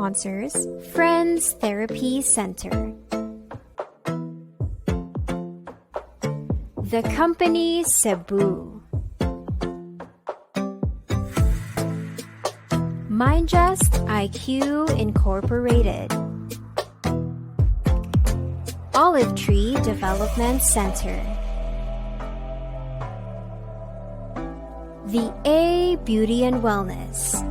sponsors, Friends Therapy Center. The company Cebu. Mindjust IQ Incorporated. Olive Tree Development Center. The A Beauty and Wellness.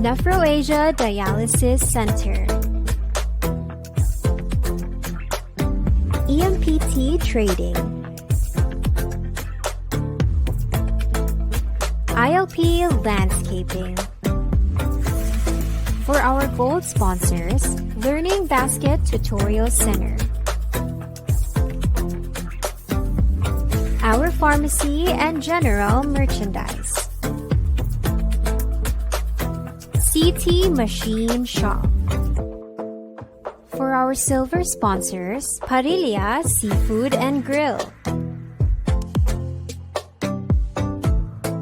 𝘍𝘀𝘥𝘠𝘕 Dialysis Center. EMPT Trading. ILP Landscaping. For our gold sponsors, Learning Basket Tutorial Center. Our Pharmacy and General Merchandise. CT Machine Shop. For our silver sponsors, Parilla Seafood and Grill.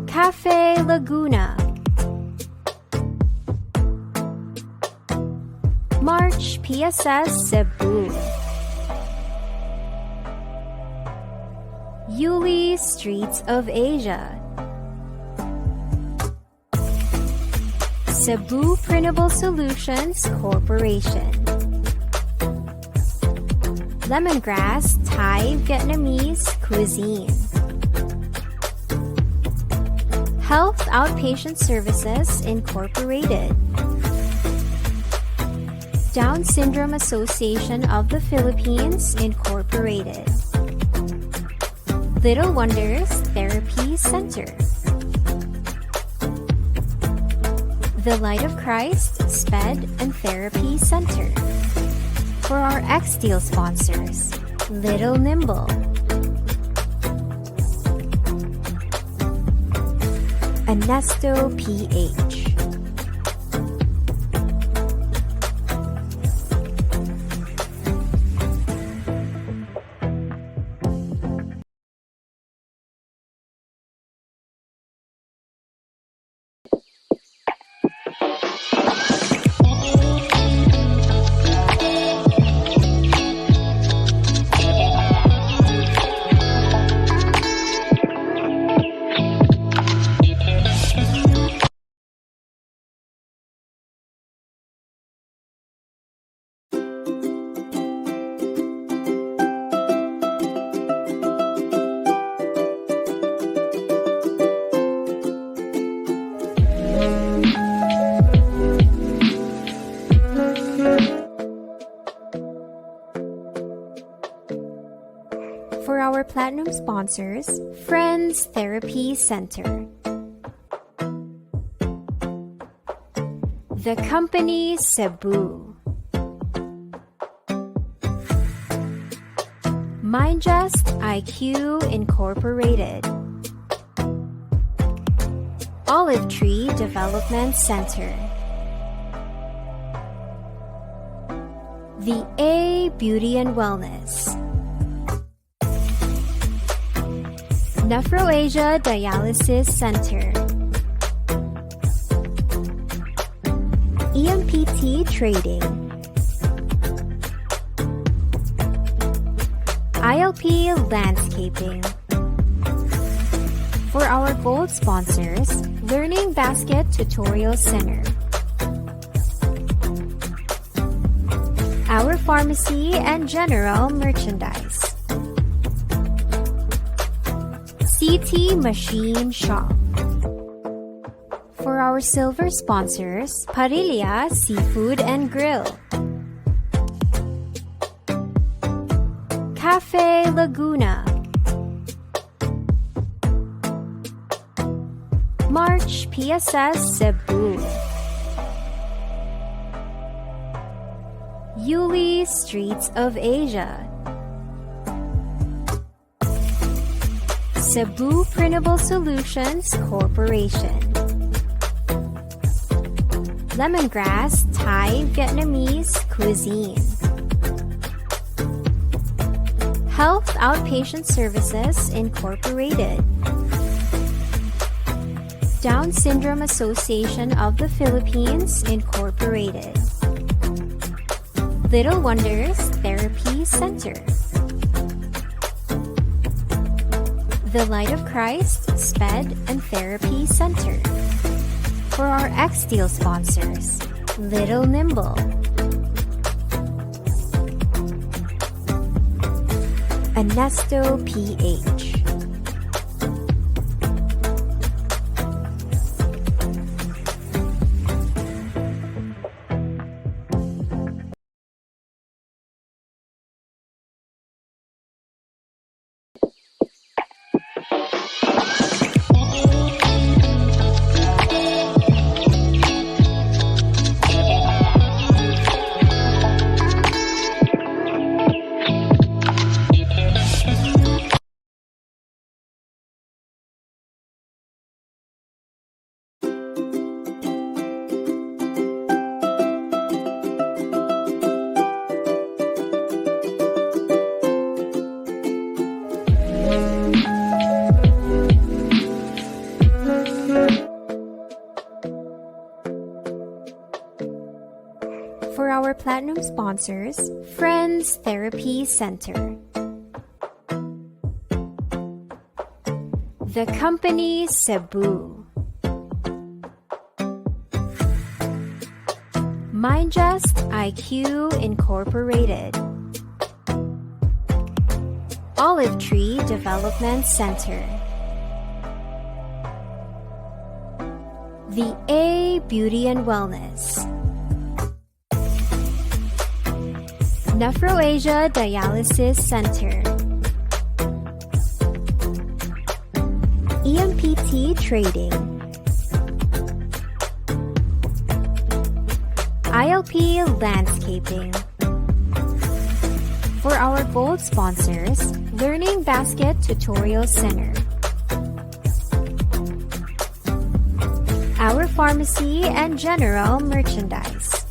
Cafe Laguna. March PSS Cebu. Yuli Streets of Asia. Cebu Printable Solutions Corporation. Lemongrass Thai Vietnamese Cuisine. Health Outpatient Services Incorporated. Down Syndrome Association of the Philippines Incorporated. Little Wonders Therapy Center. The Light of Christ SPED and Therapy Center. For our X-Steel sponsors, Little Nimble. Anesto PH. For our platinum sponsors, Friends Therapy Center. The company Cebu. Mindjust IQ Incorporated. Olive Tree Development Center. The A Beauty and Wellness. 𝘍𝘀𝘥𝘠𝘕 Dialysis Center. EMPT Trading. ILP Landscaping. For our gold sponsors, Learning Basket Tutorial Center. Our Pharmacy and General Merchandise. CT Machine Shop. For our silver sponsors, Parilla Seafood and Grill. Cafe Laguna. March PSS Cebu. Yuli Streets of Asia. Cebu Printable Solutions Corporation. Lemongrass Thai Vietnamese Cuisine. Health Outpatient Services Incorporated. Down Syndrome Association of the Philippines, Incorporated. Little Wonders Therapy Center. The Light of Christ SPED and Therapy Center. For our X-Deal sponsors, Little Nimble, 𝘚𝘵𝘢𝘺𝘢𝘺. For our Platinum sponsors, Friends Therapy Center. The company Cebu. Mindjust IQ Incorporated. Olive Tree Development Center. The A Beauty and Wellness. Nephroasia Dialysis Center. EMPT Trading. ILP Landscaping. For our gold sponsors, Learning Basket Tutorial Center. Our Pharmacy and General Merchandise.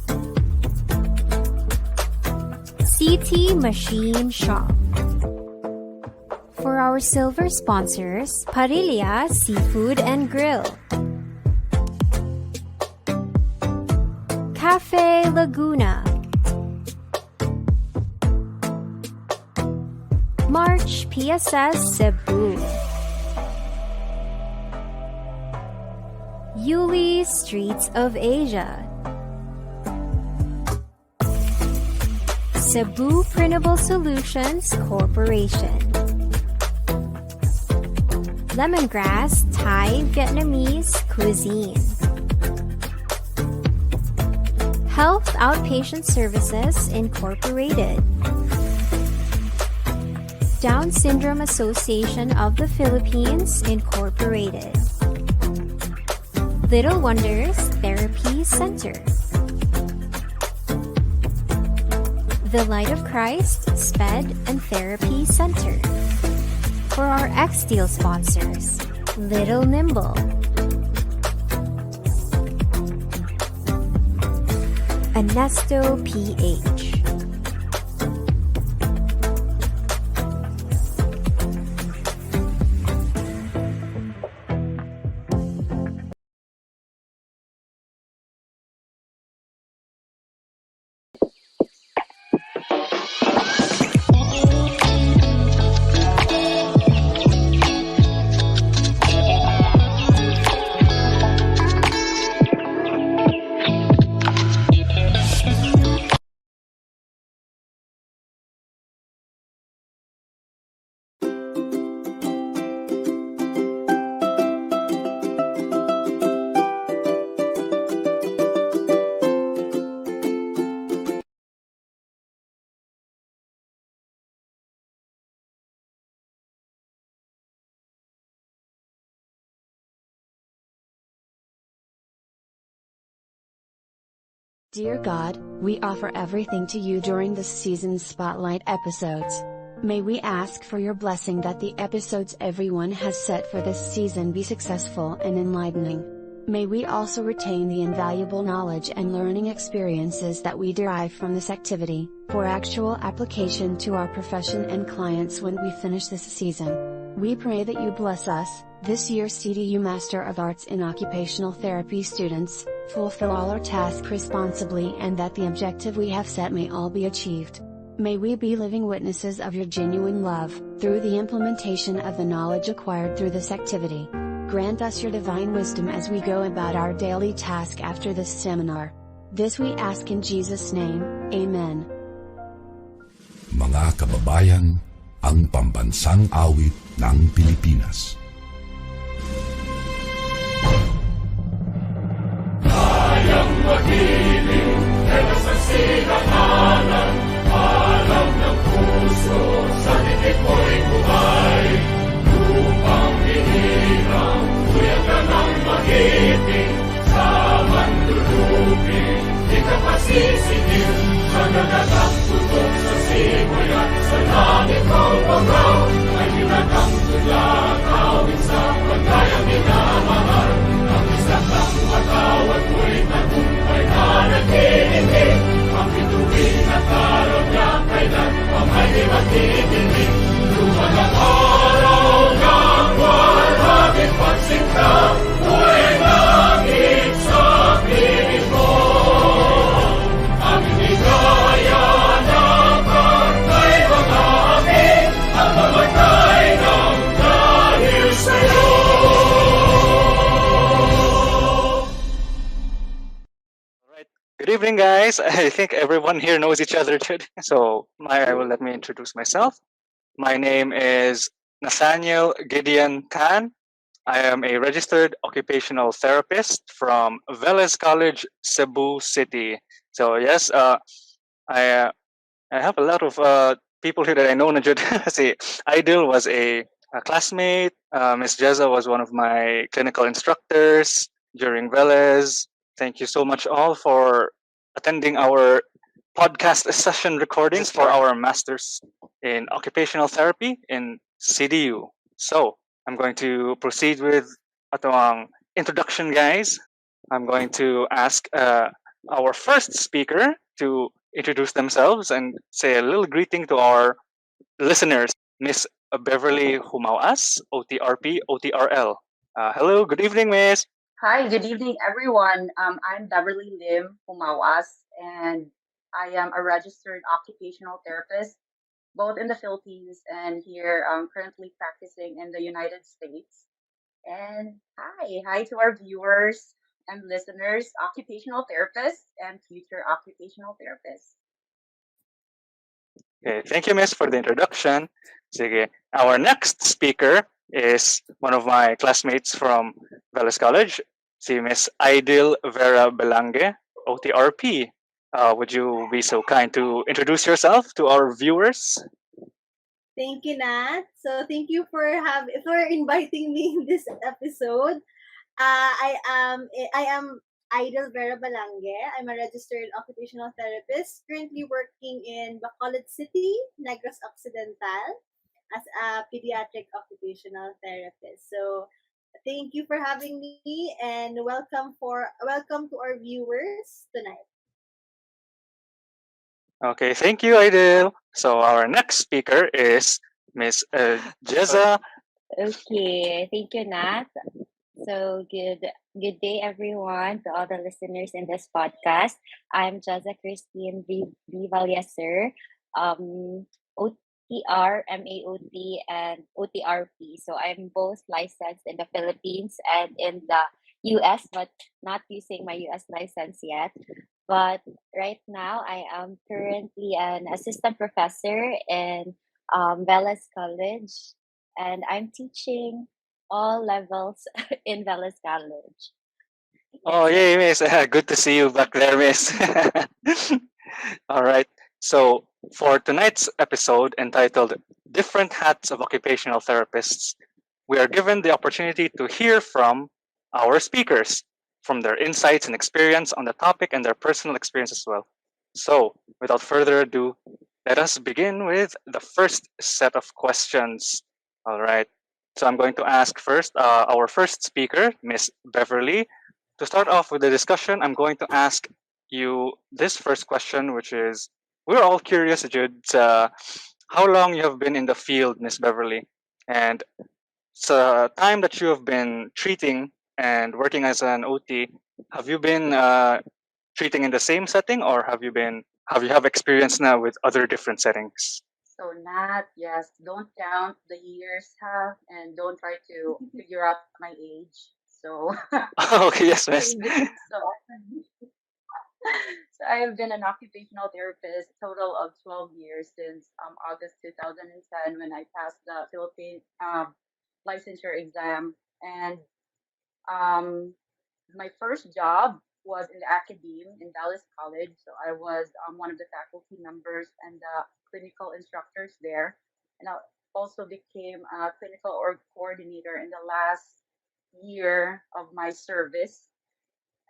CT Machine Shop. For our silver sponsors, Parilla Seafood and Grill. Cafe Laguna. March PSS Cebu. Yuli Streets of Asia. Cebu Printable Solutions Corporation. Lemongrass Thai Vietnamese Cuisine. Health Outpatient Services Incorporated. Down Syndrome Association of the Philippines, Incorporated. Little Wonders Therapy Center. The Light of Christ SPED and Therapy Center. For our X-Deal sponsors, Little Nimble, 𝘚𝘵𝘢𝘺𝘢𝘕𝘐. Dear God, we offer everything to you during this season's spotlight episodes. May we ask for your blessing that the episodes everyone has set for this season be successful and enlightening. May we also retain the invaluable knowledge and learning experiences that we derive from this activity, for actual application to our profession and clients when we finish this season. We pray that you bless us, this year's CDU Master of Arts in Occupational Therapy students, fulfill all our tasks responsibly, and that the objective we have set may all be achieved. May we be living witnesses of your genuine love, through the implementation of the knowledge acquired through this activity. Grant us your divine wisdom as we go about our daily task after this seminar. This we ask in Jesus' name, Amen. Mga kababayan, ang pambansang awit ng Pilipinas. Kayang magiliw, pero sa silanganan, alam ng puso, sa titik mo'y buhay. Lupang hinirang, kuya ka ng magiting, sa manlulupin, di ka pasisigil, sa nanagang tutok sa simoy at sa langit mo pagaw, ay ginatang tulad, awit sa pagkayang minamahal, ang isang lang matawad mo'y tagumpay na naghihingi, ang bituin at araw niya kailan ang ay maghihingi. Luman ang araw ng walang pagsinta, mo'y langit sa piling mo. Ang inigaya ng pagkay mga amin, ang mamatay ng dahil sa'yo. Good evening, guys. I think everyone here knows each other today. So let me introduce myself. My name is 𝘚𝘵𝘢𝘺. I am a registered occupational therapist from 𝘧𝘰𝘭𝑭ℎ𝑰 College, Cebu City. So yes, I have a lot of people here that I know. See, Idil was a classmate. Miss Jeza was one of my clinical instructors during 𝘧𝘭𝑚. Thank you so much all for attending our podcast session recordings for our Masters in Occupational Therapy in CDU. So I'm going to proceed with atong introduction, guys. I'm going to ask our first speaker to introduce themselves and say a little greeting to our listeners. Miss Beverly Humauas, OTRP, OTRL. Hello, good evening, Miss. Hi, good evening, everyone. I'm Beverly Lim Humauas, and I am a registered occupational therapist, both in the Philippines and here, currently practicing in the United States. And hi to our viewers and listeners, occupational therapists and future occupational therapists. Okay, thank you, Miss, for the introduction. Sige. Our next speaker is one of my classmates from 𝘧𝘭𝑚 College, si Miss Idil Vera Belange, OTRP. Would you be so kind to introduce yourself to our viewers? Thank you, Nat. So thank you for inviting me in this episode. I am Idil Vera Belange. I'm a registered occupational therapist, currently working in Bacolod City, Negros Occidental, as a pediatric occupational therapist. So thank you for having me, and welcome to our viewers tonight. Okay, thank you, Idil. So our next speaker is Miss Jeza. Okay, thank you, Nat. So good day, everyone, to all the listeners in this podcast. I'm Jeza Christine Vivalieser, OTR, MAOT, and OTRP. So I'm both licensed in the Philippines and in the US, but not using my US license yet. But right now, I am currently an assistant professor in 𝘧𝘭𝑚 College, and I'm teaching all levels in 𝘧𝘭𝑚 College. Oh, yay, Miss. Good to see you back there, Miss. All right. So for tonight's episode entitled Different Hats of Occupational Therapists, we are given the opportunity to hear from our speakers, from their insights and experience on the topic and their personal experience as well. So without further ado, let us begin with the first set of questions. All right. So I'm going to ask first our first speaker, Miss Beverly. to start off with the discussion, I'm going to ask you this first question, which is, we're all curious, Jude, how long you have been in the field, Miss Beverly, and time that you have been treating and working as an OT. Have you been treating in the same setting, or have you have experience now with other different settings? So Nat, yes, don't count the years, huh? And don't try to figure out my age. So Okay, yes, miss. so so I have been an occupational therapist total of 12 years since August 2010 when I passed the Philippine licensure exam. And um, my first job was in the academe in Dallas College. So I was one of the faculty members and the clinical instructors there. And I also became a clinical coordinator in the last year of my service,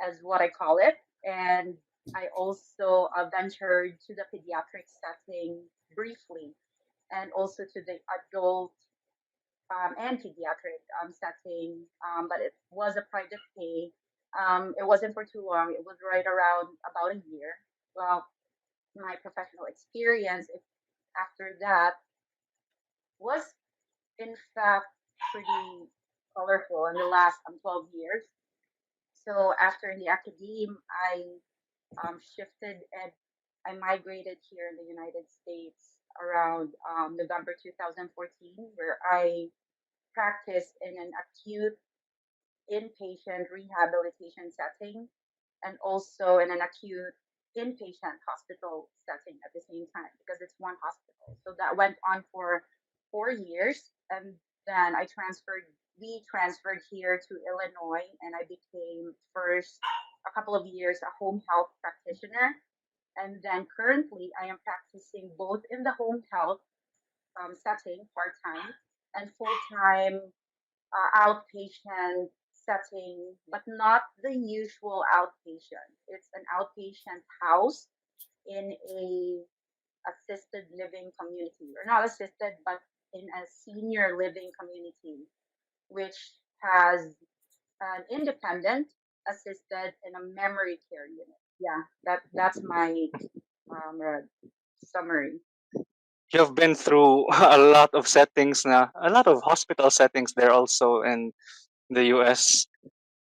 as what I call it. And I also ventured to the pediatric setting briefly, and also to the adult and pediatric setting, but it was a private pay. It wasn't for too long. It was right around about a year. Well, my professional experience after that was, in fact, pretty colorful in the last 12 years. So after the academe, I shifted and I migrated here in the United States around November 2014, where I practiced in an acute inpatient rehabilitation setting and also in an acute inpatient hospital setting at the same time, because it's one hospital. So that went on for 4 years, and then we transferred here to Illinois, and I became first a couple of years a home health practitioner. And then currently I am practicing both in the home health setting part-time and full-time outpatient setting, but not the usual outpatient. It's an outpatient house in a assisted living community, or not assisted, but in a senior living community, which has an independent, assisted, and a memory care unit. Yeah, that's my summary. You have been through a lot of settings now, a lot of hospital settings there also in the US.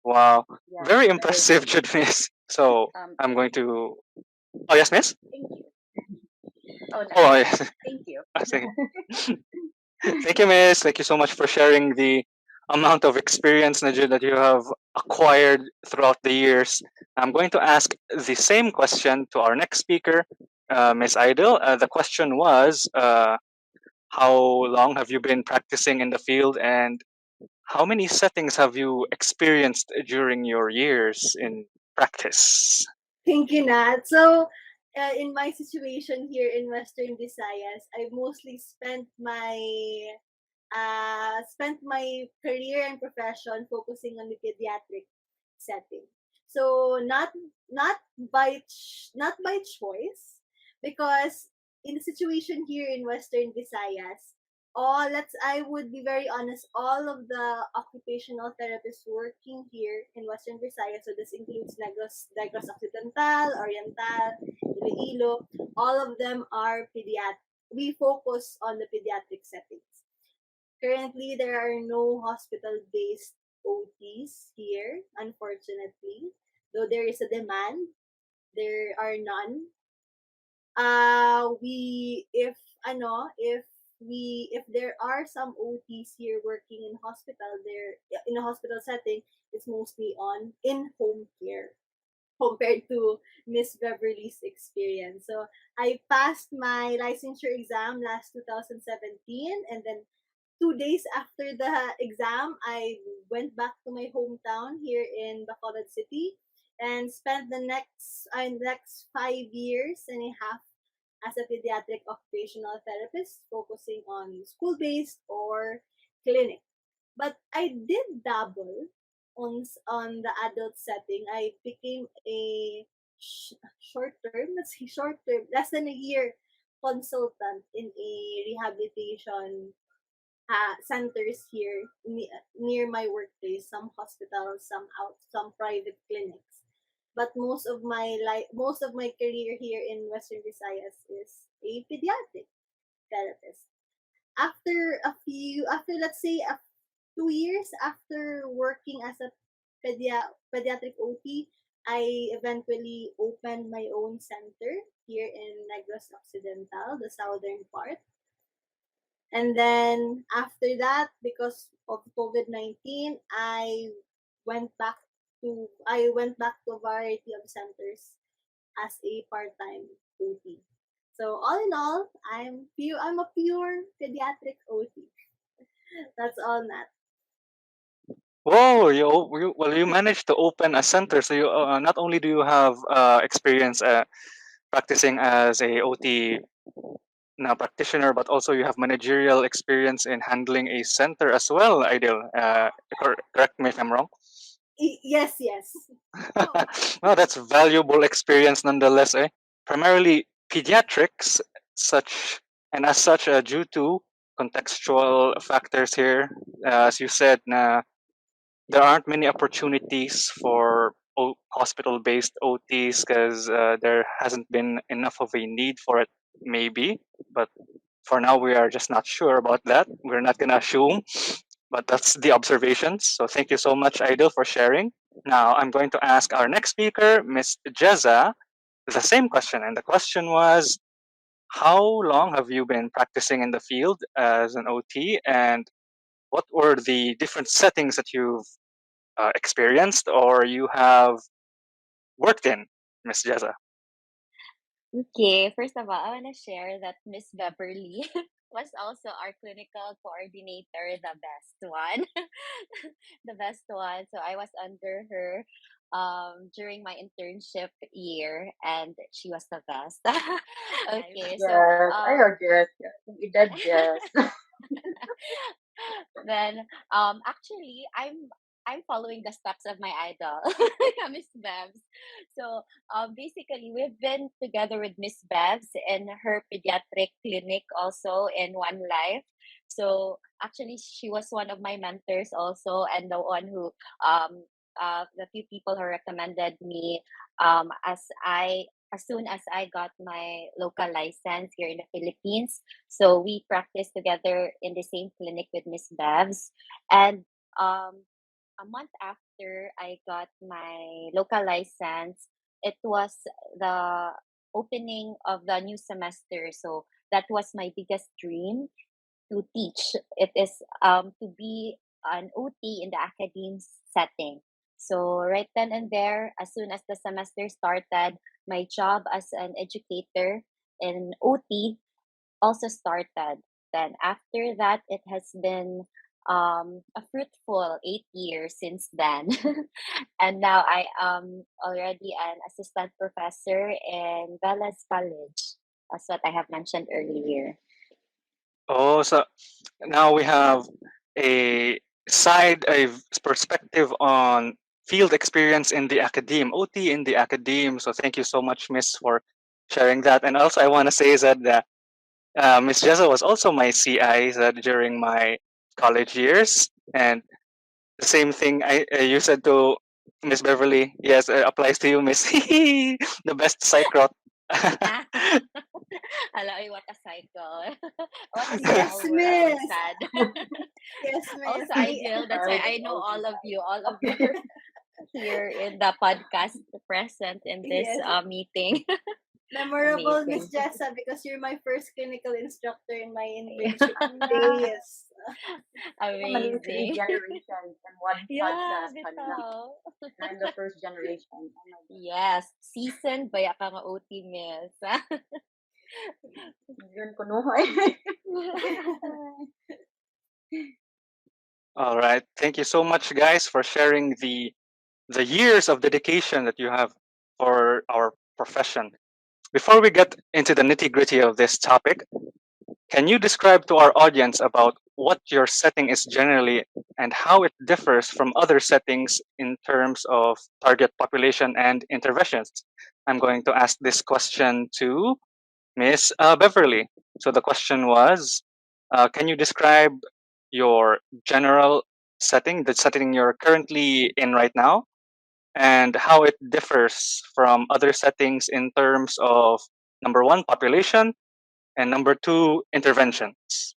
Wow. Yeah, Very very impressive, good. Judith. So I'm going to. Oh, yes, miss? Thank you. Oh, no, Oh, yes. thank you. Thank Thank you, miss. Thank you so much for sharing the amount of experience, Najid, that you have acquired throughout the years. I'm going to ask the same question to our next speaker, Miss Idol. The question was, how long have you been practicing in the field, and how many settings have you experienced during your years in practice? Thank you, Nat. So, in my situation here in Western Visayas, I mostly spent my career and profession focusing on the pediatric setting. So not by choice, because in the situation here in Western Visayas, I would be very honest, all of the occupational therapists working here in Western Visayas, so this includes Negros Occidental, Oriental, Iloilo, all of them are pediatric. We focus on the pediatric settings. Currently, there are no hospital-based OTs here, unfortunately. Though there is a demand, there are none. If there are some OTs here working in in a hospital setting, it's mostly on in-home care compared to Miss Beverly's experience. So I passed my licensure exam last 2017, and then 2 days after the exam, I went back to my hometown here in Bacolod City and spent the next 5 years and a half as a pediatric occupational therapist, focusing on school-based or clinic. But I did dabble on the adult setting. I became a short term, less than a year consultant in a rehabilitation centers here near my workplace. Some hospitals, some private clinics. But most of my career here in Western Visayas is a pediatric therapist. After let's say 2 years after working as a pediatric OT, I eventually opened my own center here in Negros Occidental, the southern part. And then after that, because of COVID-19, I went back to a variety of centers as a part-time OT. So all in all, I'm a pure pediatric OT. That's all, Nat. Whoa, you managed to open a center. So you not only do you have experience practicing as a OT now practitioner, but also you have managerial experience in handling a center as well, Ideal. Correct me if I'm wrong. Yes. Well, that's valuable experience nonetheless. Primarily pediatrics, as such, due to contextual factors here, as you said, there aren't many opportunities for hospital-based OTs because there hasn't been enough of a need for it, maybe. But for now, we are just not sure about that. We're not going to assume, but that's the observations. So thank you so much, Idol, for sharing. Now, I'm going to ask our next speaker, Ms. Jeza, the same question. And the question was, how long have you been practicing in the field as an OT? And what were the different settings that you've experienced or you have worked in, Ms. Jeza? Okay, first of all, I want to share that Miss Beverly was also our clinical coordinator, the best one. The best one. So I was under her during my internship year, and she was the best. Okay, so Yes, I heard yes. Yes. You did yes. then actually I'm following the steps of my idol, Miss Bevs. So basically we've been together with Miss Bevs in her pediatric clinic also in One Life. So actually she was one of my mentors also, and the one who the few people who recommended me as soon as I got my local license here in the Philippines. So we practiced together in the same clinic with Miss Bevs. And a month after I got my local license, it was the opening of the new semester. So that was my biggest dream, to teach. It is to be an OT in the academe setting. So right then and there, as soon as the semester started, my job as an educator in OT also started. Then after that, it has been a fruitful 8 years since then. And now I am already an assistant professor in Velas College. That's what I have mentioned earlier. Oh, so now we have a perspective on field experience in the academe, OT in the academe. So thank you so much, Miss, for sharing that. And also I want to say that Miss Jessa was also my CI during my college years. And the same thing you said to Miss Beverly, yes, applies to you, Miss. The best psych route. Hello, what a cycle. What a Yes, small world, miss. sad. Yes, miss. Also, ideal. That's why I know all of you here in the podcast present in this Yes. meeting. Memorable, Miss Amazing. Jessa, because you're my first clinical instructor in my internship days. Mali three Amazing. generations and one Yeah, podcast. bitaw. And I'm the first generation. Oh my God. Yes, seasoned ba ya ka nga OT, miss? Yun kunuhay. All right. Thank you so much, guys, for sharing the years of dedication that you have for our profession. Before we get into the nitty-gritty of this topic, can you describe to our audience about what your setting is generally and how it differs from other settings in terms of target population and interventions? I'm going to ask this question to Miss Beverly. So the question was, can you describe your general setting, the setting you're currently in right now, and how it differs from other settings in terms of number one, population, and number two, interventions.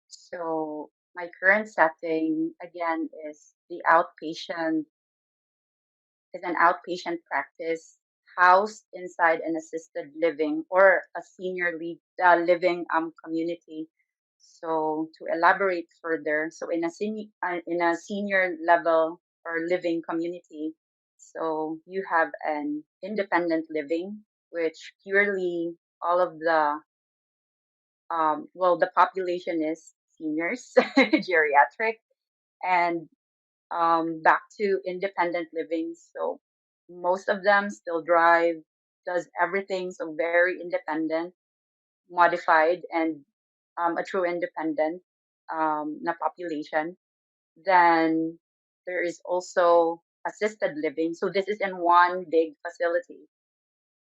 So my current setting again is an outpatient practice housed inside an assisted living or a living community. So to elaborate further, so in a senior level or living community, so you have an independent living, which purely all of the population is seniors, geriatric, and back to independent living. So most of them still drive, does everything, so very independent, modified, and a true independent na population. Then there is also assisted living. So this is in one big facility.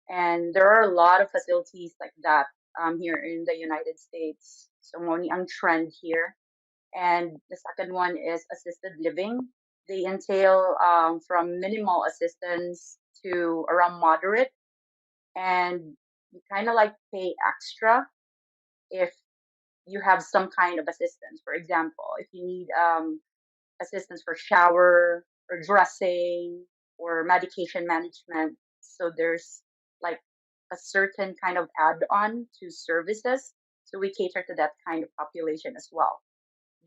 And there are a lot of facilities like that here in the United States. So only ang trend here. And the second one is assisted living. They entail from minimal assistance to around moderate, and you kind of like pay extra if you have some kind of assistance. For example, if you need assistance for shower or dressing or medication management, so there's like a certain kind of add-on to services. So we cater to that kind of population as well.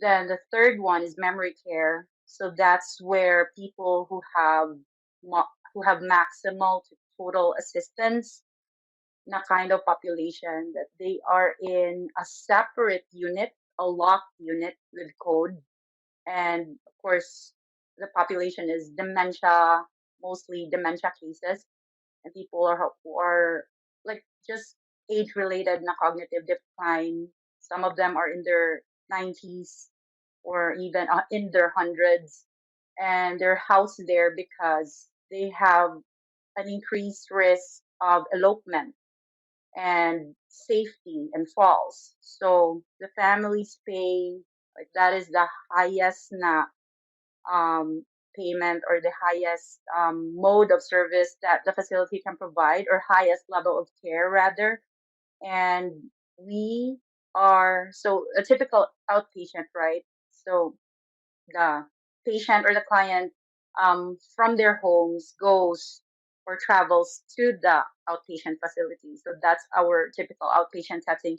Then the third one is memory care. So that's where people who have maximal to total assistance na kind of population, that they are in a separate unit, a locked unit with code. And of course, the population is dementia, mostly dementia cases, and people who are like just age-related na cognitive decline. Some of them are in their 90s or even in their hundreds, and they're housed there because they have an increased risk of elopement and safety and falls. So the families pay, like that is the highest na payment or the highest mode of service that the facility can provide, or highest level of care rather. And we are, so a typical outpatient, right? So the patient or the client from their homes goes or travels to the outpatient facility. So that's our typical outpatient setting.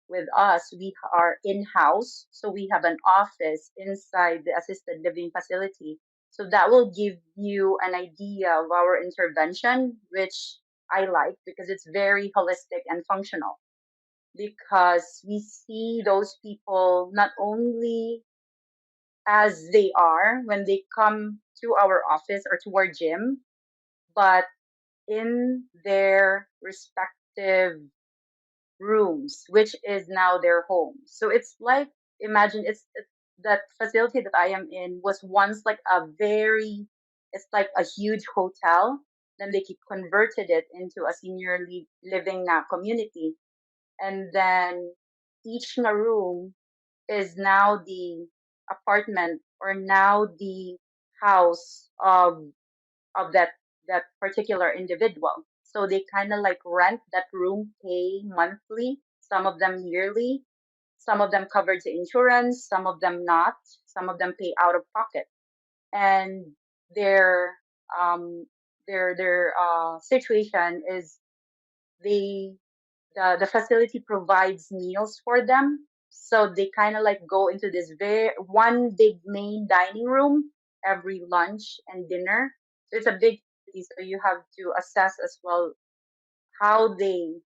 With us, we are in-house, so we have an office inside the assisted living facility. So that will give you an idea of our intervention, which I like because it's very holistic and functional. Because we see those people not only as they are when they come to our office or to our gym, but in their respective rooms, which is now their home. So it's like, imagine it's that facility that I am in was once like it's like a huge hotel. Then they keep converted it into a senior living na community. And then each na room is now the apartment or now the house of that particular individual. So they kind of like rent that room, pay monthly, some of them yearly, some of them covered to insurance, some of them not, some of them pay out of pocket. And their situation is the facility provides meals for them. So they kind of like go into this one big main dining room every lunch and dinner. So it's a big city, so you have to assess as well how they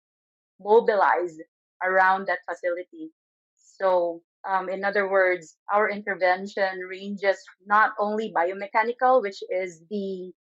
mobilize around that facility. So in other words, our intervention ranges not only biomechanical, which is the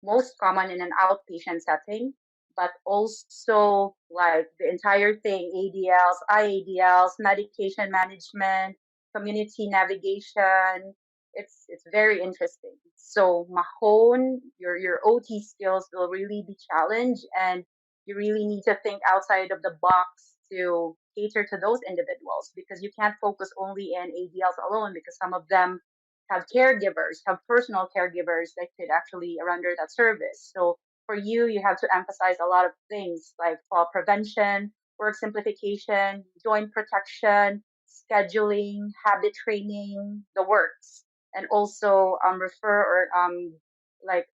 most common in an outpatient setting, but also like the entire thing, ADLs, IADLs, medication management, community navigation. It's very interesting. So mahon, your OT skills will really be challenged, and you really need to think outside of the box to cater to those individuals, because you can't focus only in ADLs alone, because some of them have caregivers, have personal caregivers that could actually render that service. So for you, you have to emphasize a lot of things like fall prevention, work simplification, joint protection, scheduling, habit training, the works, and also refer or like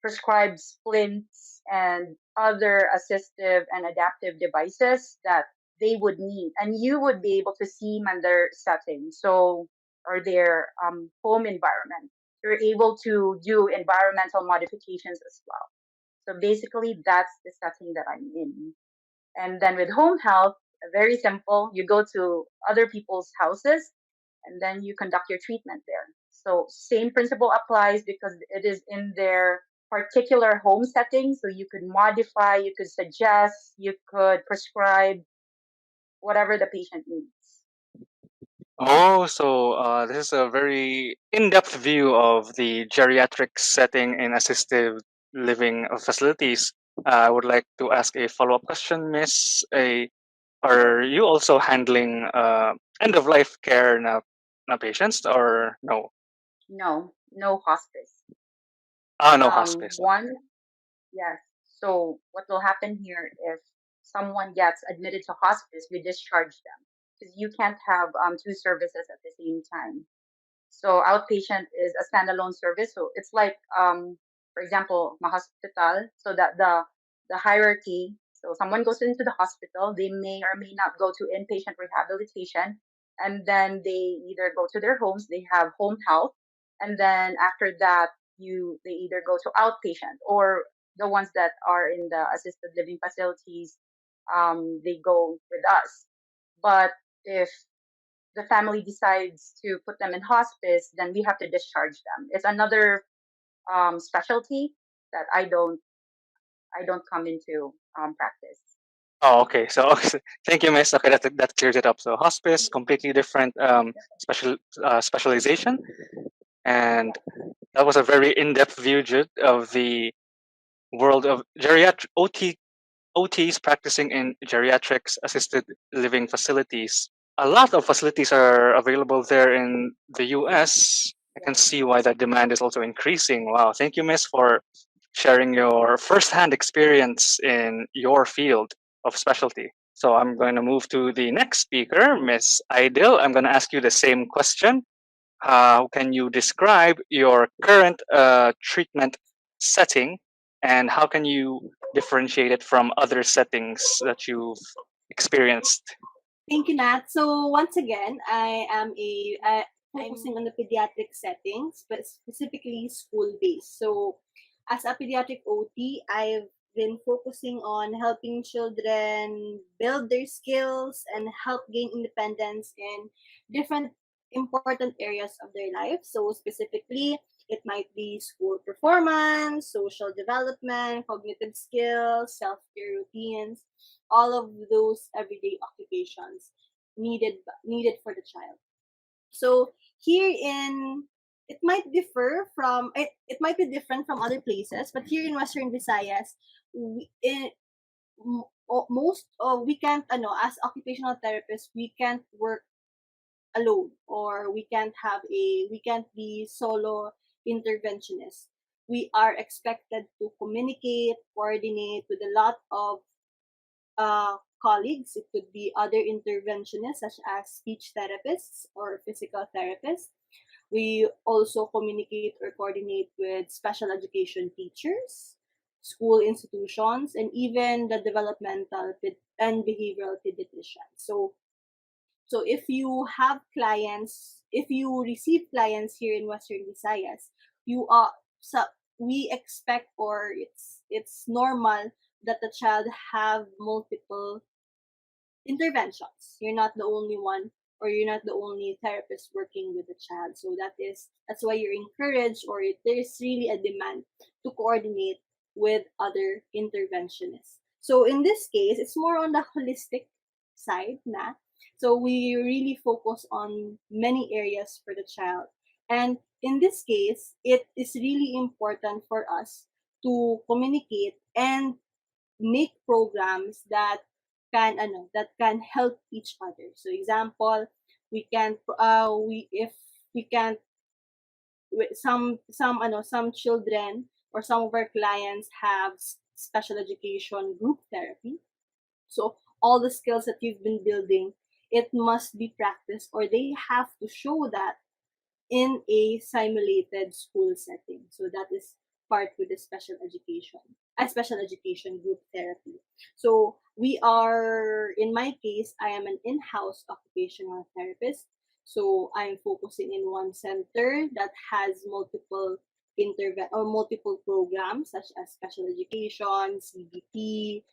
prescribe splints and other assistive and adaptive devices that they would need, and you would be able to see them in their setting, so or their home environment. You're able to do environmental modifications as well. So basically, that's the setting that I'm in. And then with home health, very simple. You go to other people's houses and then you conduct your treatment there. So same principle applies because it is in their particular home setting. So you could modify, you could suggest, you could prescribe whatever the patient needs. Oh, so this is a very in-depth view of the geriatric setting in assisted living facilities. I would like to ask a follow-up question, Miss. Are you also handling end-of-life care na patients or no? No, no hospice. No hospice. Yes. So what will happen here if someone gets admitted to hospice, we discharge them because you can't have two services at the same time. So outpatient is a standalone service. So it's like, for example, hospital. So that the hierarchy. So someone goes into the hospital, they may or may not go to inpatient rehabilitation, and then they either go to their homes. They have home health, and then after that, they either go to outpatient, or the ones that are in the assisted living facilities, they go with us. But if the family decides to put them in hospice, then we have to discharge them. It's another specialty that I don't come into practice. Oh, okay. So thank you, Miss. Okay, that clears it up. So hospice, completely different specialization, and that was a very in-depth view, Jude, of the world of geriatric OTs practicing in geriatrics assisted living facilities. A lot of facilities are available there in the US. I can see why that demand is also increasing. Wow. Thank you, Miss, for sharing your firsthand experience in your field of specialty. So I'm going to move to the next speaker, Miss Idil. I'm going to ask you the same question. How can you describe your current treatment setting, and how can you differentiate it from other settings that you've experienced? Thank you, Nat. So once again, I am focusing on the pediatric settings, but specifically school-based. So as a pediatric OT, I've been focusing on helping children build their skills and help gain independence in different important areas of their life. So specifically, it might be school performance, social development, cognitive skills, self-care routines, all of those everyday occupations needed for the child. So here it might differ from it might be different from other places, but here in Western Visayas, we can't as occupational therapists, we can't work alone, or we can't be solo interventionists. We are expected to communicate, coordinate with a lot of colleagues. It could be other interventionists such as speech therapists or physical therapists. We also communicate or coordinate with special education teachers, school institutions, and even the developmental and behavioral pediatricians. So if you receive clients here in Western Visayas, we expect, or it's normal that the child have multiple interventions. You're not the only one, or you're not the only therapist working with the child. So that's why you're encouraged, or there's really a demand to coordinate with other interventionists. So in this case, it's more on the holistic side, so we really focus on many areas for the child. And in this case, it is really important for us to communicate and make programs that can help each other. So example, we can we if we can't some children or some of our clients have special education group therapy. So all the skills that you've been building, it must be practiced, or they have to show that in a simulated school setting. So that is part with the special education group therapy. So we are, in my case, I am an in-house occupational therapist. So I'm focusing in one center that has multiple multiple programs such as special education, CBT,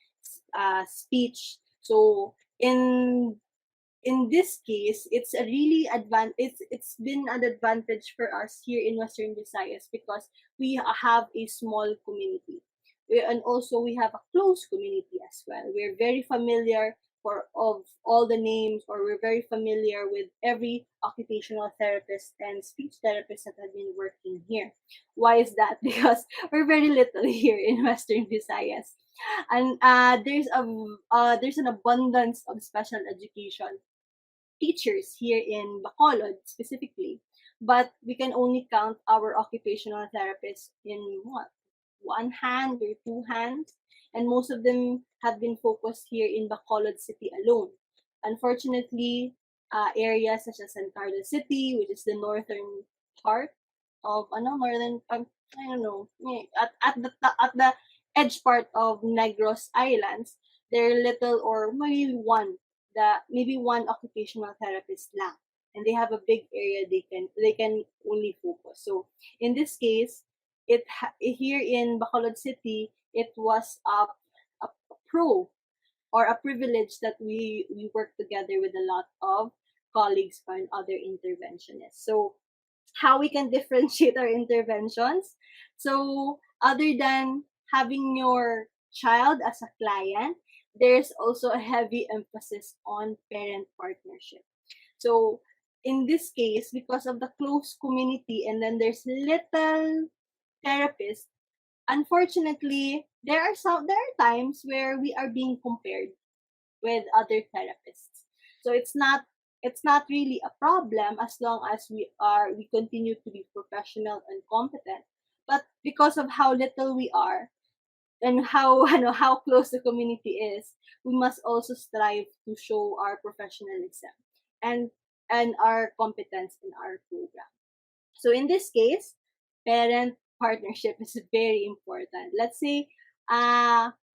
speech. So in this case, it's a really it's been an advantage for us here in Western Visayas because we have a small community. And also we have a close community as well. We're very familiar of all the names, or we're very familiar with every occupational therapist and speech therapist that have been working here. Why is that? Because we're very little here in Western Visayas. And there's an abundance of special education teachers here in Bacolod specifically, but we can only count our occupational therapists in one hand or two hands, and most of them have been focused here in Bacolod City alone. Unfortunately, areas such as San Carlos City, which is the northern part of northern I don't know, at the edge part of Negros Islands, there are little or maybe one occupational therapist lang, and they have a big area they can only focus. So in this case, here in Bacolod City, it was a pro or a privilege that we work together with a lot of colleagues and other interventionists. So how we can differentiate our interventions? So other than having your child as a client, there's also a heavy emphasis on parent partnership. So in this case, because of the close community and then there's little therapists, unfortunately, there are times where we are being compared with other therapists. So it's not really a problem as long as we continue to be professional and competent. But because of how little we are and how how close the community is, we must also strive to show our professionalism and our competence in our program. So in this case, parent partnership is very important. Let's say,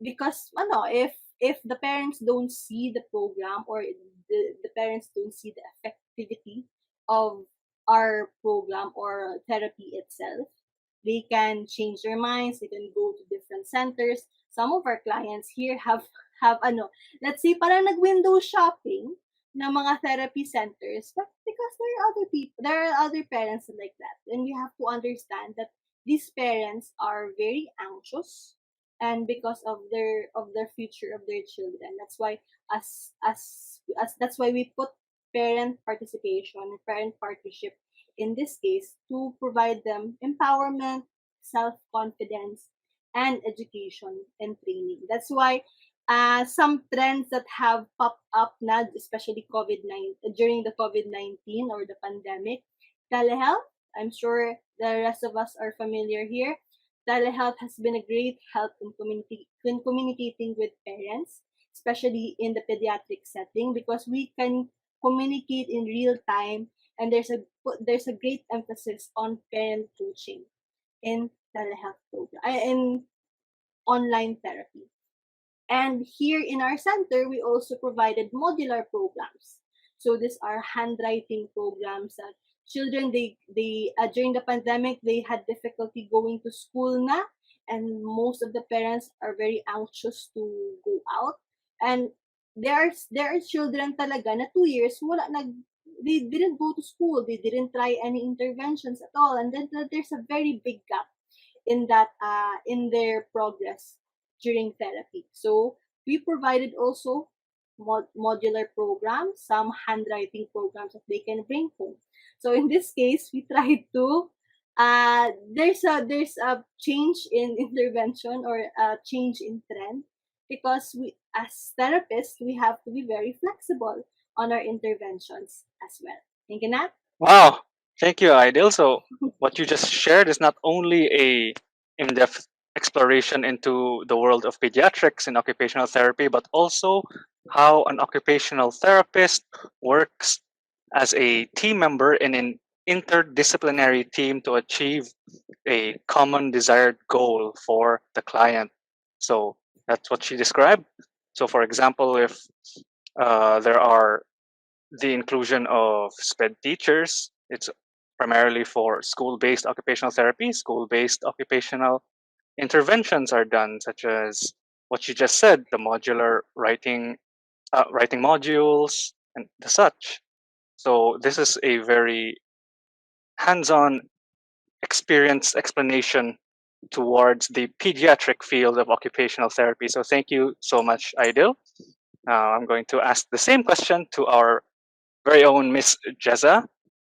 because if the parents don't see the program, or the parents don't see the effectivity of our program or therapy itself, they can change their minds. They can go to different centers. Some of our clients here have let's say parang nag-window shopping ng mga therapy centers, but because there are other parents like that, and we have to understand that these parents are very anxious, and because of their future of their children. That's why that's why we put parent participation and parent partnership in this case, to provide them empowerment, self-confidence, and education and training. That's why some trends that have popped up now, especially during the COVID-19 or the pandemic, telehealth. I'm sure the rest of us are familiar here. Telehealth has been a great help in communicating with parents, especially in the pediatric setting, because we can communicate in real time, and there's a great emphasis on parent coaching in telehealth program, in online therapy. And here in our center, we also provided modular programs. So these are handwriting programs that children, they during the pandemic, they had difficulty going to school na, and most of the parents are very anxious to go out. And there are children talaga na 2 years they didn't go to school, they didn't try any interventions at all, and then there's a very big gap in that in their progress during therapy. So we provided also modular programs, some handwriting programs that they can bring home. So in this case, we tried to there's a change in intervention, or a change in trend, because as therapists, we have to be very flexible on our interventions as well. Thank you, Nat. Wow, thank you, Aidil. So what you just shared is not only a in-depth exploration into the world of pediatrics and occupational therapy, but also how an occupational therapist works as a team member in an interdisciplinary team to achieve a common desired goal for the client. So that's what she described. So, for example, if there are the inclusion of SPED teachers, it's primarily for school-based occupational therapy. School-based occupational interventions are done, such as what you just said, the modular writing modules and the such. So this is a very hands-on experience explanation towards the pediatric field of occupational therapy. So thank you so much, Aidil. I'm going to ask the same question to our very own Miss Jezza.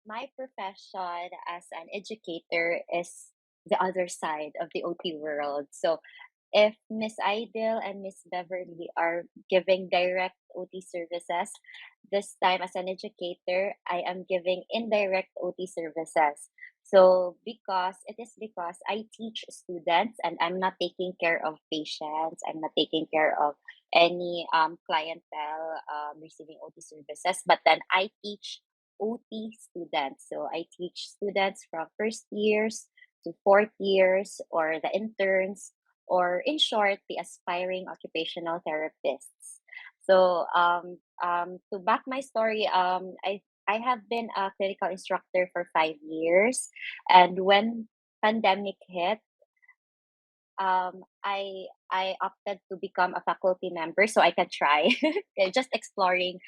My profession as an educator is the other side of the OT world. So if Miss Idil and Miss Beverly are giving direct OT services, this time as an educator, I am giving indirect OT services. So because I teach students and I'm not taking care of patients, I'm not taking care of any clientele receiving OT services, but then I teach OT students. So I teach students from first years to fourth years or the interns or in short, the aspiring occupational therapists. So to back my story, I have been a clinical instructor for 5 years, and when pandemic hit, I opted to become a faculty member so I can try. Just exploring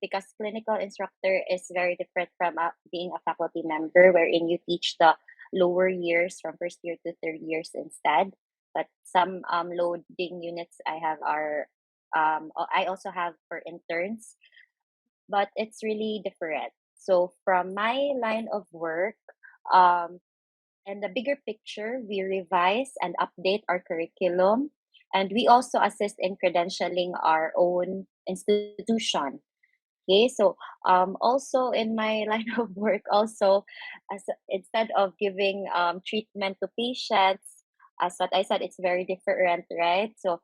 because clinical instructor is very different from being a faculty member, wherein you teach the lower years from first year to third years instead. But some loading units I have are I also have for interns, but it's really different. So from my line of work, um, and the bigger picture, we revise and update our curriculum, and we also assist in credentialing our own institution. Okay, so also in my line of work, also instead of giving treatment to patients, as what I said, it's very different, right? So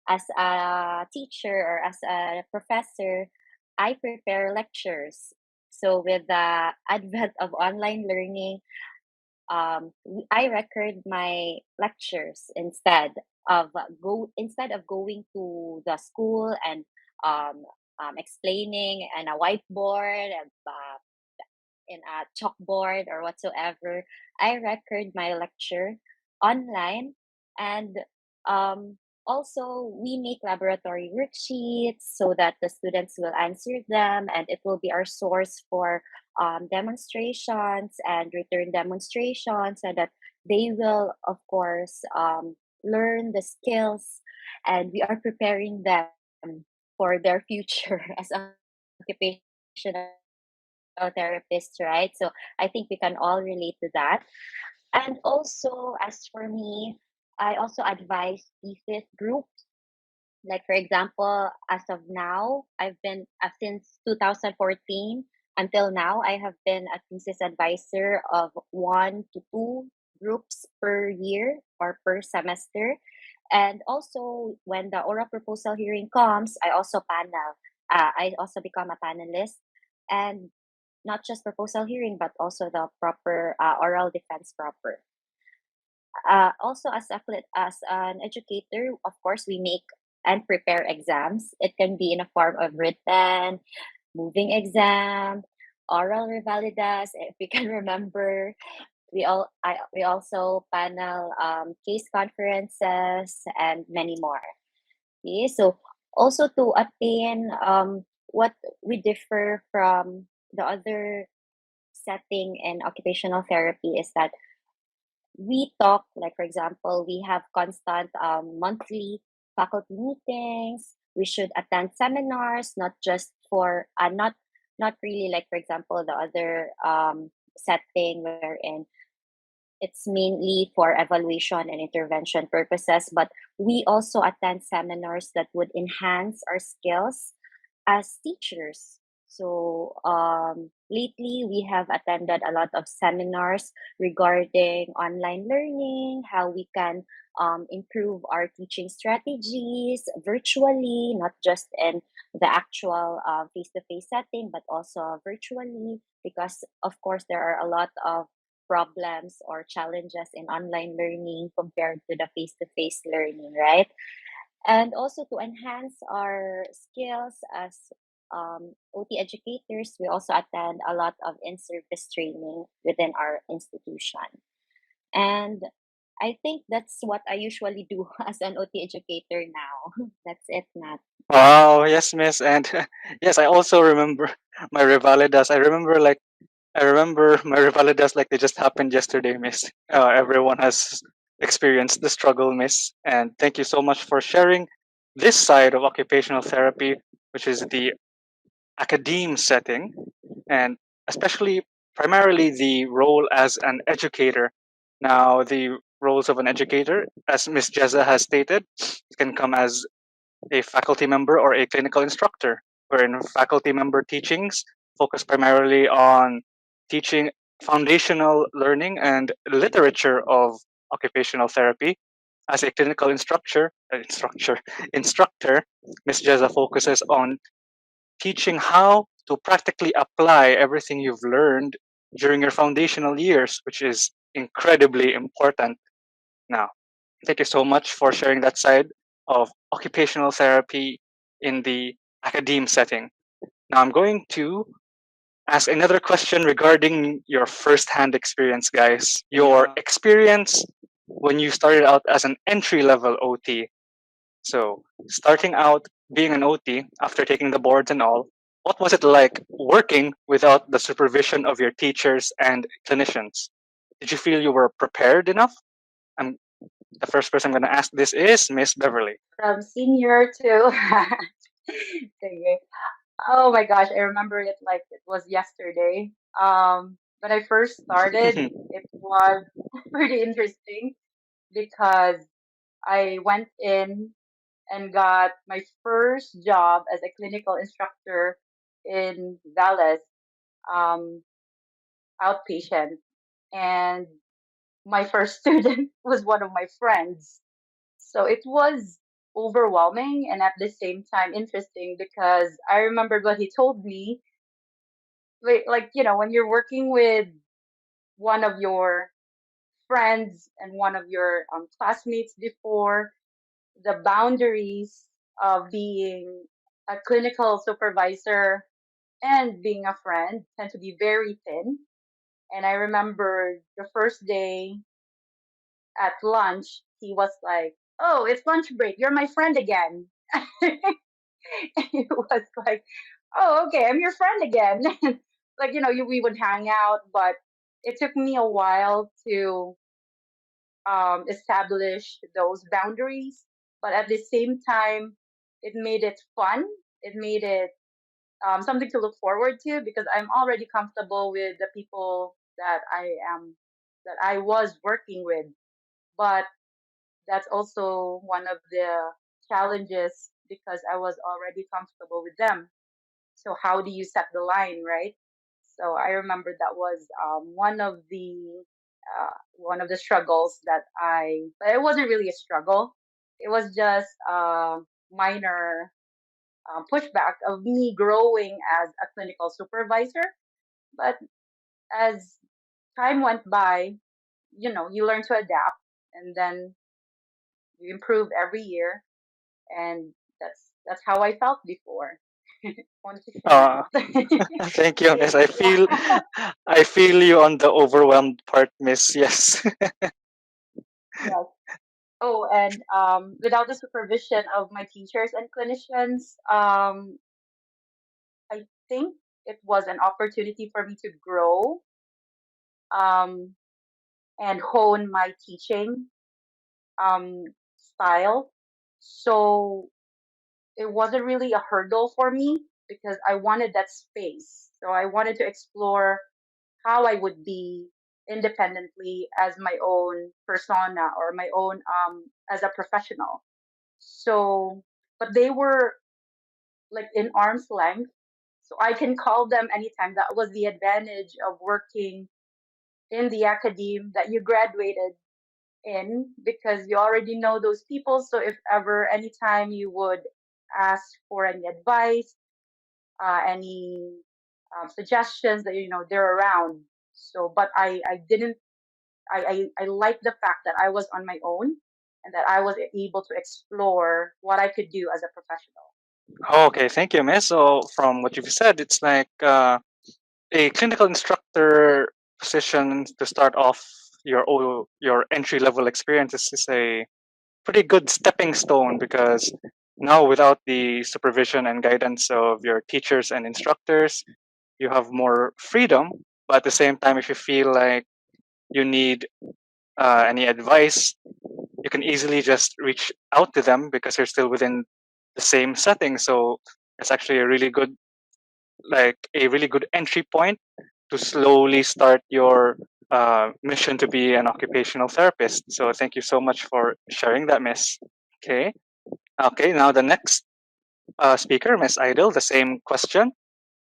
as a teacher or as a professor, I prepare lectures. So with the advent of online learning, I record my lectures instead of going to the school and um, explaining and a whiteboard and in a chalkboard or whatsoever. I record my lecture online, and um, also we make laboratory worksheets so that the students will answer them, and it will be our source for demonstrations and return demonstrations, so that they will, of course, learn the skills, and we are preparing them for their future as occupational therapists, right? So I think we can all relate to that. And also, as for me, I also advise thesis groups. Like, for example, as of now, I've been since 2014 until now, I have been a thesis advisor of 1 to 2 groups per year or per semester. And also, when the oral proposal hearing comes, I also panel. I also become a panelist. And not just proposal hearing, but also the proper oral defense proper. Also, as an educator, of course, we make and prepare exams. It can be in a form of written, moving exam, oral revalidas, if you can remember. We also panel case conferences and many more. Okay, so also to attain what we differ from the other setting in occupational therapy is that we talk, like for example, we have constant monthly faculty meetings. We should attend seminars, not just for not really like for example the other setting wherein it's mainly for evaluation and intervention purposes, but we also attend seminars that would enhance our skills as teachers. So lately, we have attended a lot of seminars regarding online learning, how we can improve our teaching strategies virtually, not just in the actual face-to-face setting, but also virtually, because of course there are a lot of problems or challenges in online learning compared to the face-to-face learning, right? And also to enhance our skills as OT educators, we also attend a lot of in-service training within our institution. And I think that's what I usually do as an OT educator now. That's it, Nat. Wow, yes, miss. And yes, I also remember my revalidas. I remember my revalidas like they just happened yesterday, miss. Everyone has experienced the struggle, miss. And thank you so much for sharing this side of occupational therapy, which is the academe setting, and especially primarily the role as an educator. Now, the roles of an educator, as Miss Jeza has stated, can come as a faculty member or a clinical instructor, wherein faculty member teachings focus primarily on teaching foundational learning and literature of occupational therapy. As a clinical instructor, Ms. Jeza focuses on teaching how to practically apply everything you've learned during your foundational years, which is incredibly important. Now, thank you so much for sharing that side of occupational therapy in the academe setting. Now, I'm going to ask another question regarding your first-hand experience, guys. Your experience when you started out as an entry-level OT. So, starting out being an OT after taking the boards and all, what was it like working without the supervision of your teachers and clinicians? Did you feel you were prepared enough? I'm the first person I'm going to ask this is Miss Beverly. From senior to sige. Oh my gosh, I remember it like it was yesterday. When I first started, it was pretty interesting because I went in and got my first job as a clinical instructor in Dallas, um, outpatient. And my first student was one of my friends. So it was overwhelming and at the same time interesting because I remembered what he told me. Like, when you're working with one of your friends and one of your classmates before, the boundaries of being a clinical supervisor and being a friend tend to be very thin. And I remember the first day at lunch, he was like, "Oh, it's lunch break. You're my friend again." It was like, "Oh, okay, I'm your friend again." Like, we would hang out, but it took me a while to establish those boundaries. But at the same time, it made it fun. It made it something to look forward to because I'm already comfortable with the people that I was working with. But that's also one of the challenges because I was already comfortable with them. So how do you set the line, right? So I remember that was one of the struggles but it wasn't really a struggle. It was just a minor pushback of me growing as a clinical supervisor. But as time went by, you learn to adapt, and then you improve every year, and that's how I felt before. Wanted to share that. Thank you, Miss. I feel you on the overwhelmed part, Miss. Yes. Yes. Oh, and without the supervision of my teachers and clinicians, I think it was an opportunity for me to grow um, and hone my teaching um, style. So it wasn't really a hurdle for me because I wanted that space. So I wanted to explore how I would be independently as my own persona or my own as a professional. So, but they were like in arm's length, so I can call them anytime. That was the advantage of working in the academe that you graduated in, because you already know those people. So if ever anytime you would ask for any advice, any suggestions, that they're around. So but I didn't I like the fact that I was on my own and that I was able to explore what I could do as a professional. Okay, thank you, Miss. So from what you've said, it's like a clinical instructor position to start off your entry level experience is a pretty good stepping stone, because now without the supervision and guidance of your teachers and instructors, you have more freedom. But at the same time, if you feel like you need any advice, you can easily just reach out to them because you're still within the same setting. So it's actually a really good entry point to slowly start your mission to be an occupational therapist. So thank you so much for sharing that, Miss. Okay. Okay. Now the next speaker, Miss Idol, the same question.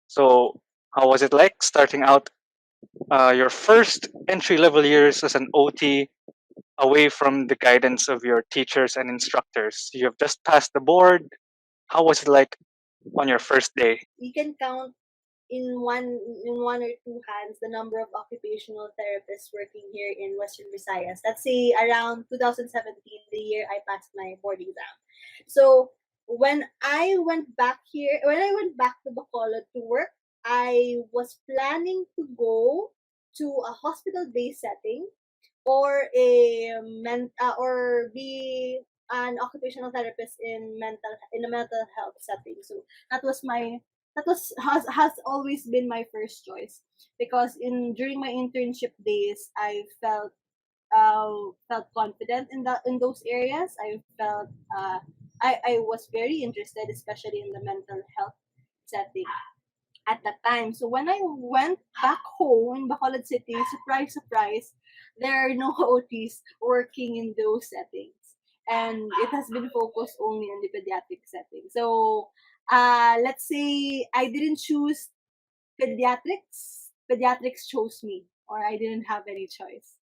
So how was it like starting out your first entry level years as an OT away from the guidance of your teachers and instructors? You have just passed the board. How was it like on your first day? You can count in one or two hands the number of occupational therapists working here in Western Visayas. Let's say around 2017, the year I passed my board exam. So when I went back to Bacolod to work, I was planning to go to a hospital-based setting or or be an occupational therapist in a mental health setting. So that was my has always been my first choice, because during my internship days I felt confident in those areas. I felt I was very interested, especially in the mental health setting at that time. So when I went back home in Bacolod City, surprise, surprise, there are no OTs working in those settings. And it has been focused only on the pediatric setting. So let's say I didn't choose pediatrics. Pediatrics chose me, or I didn't have any choice.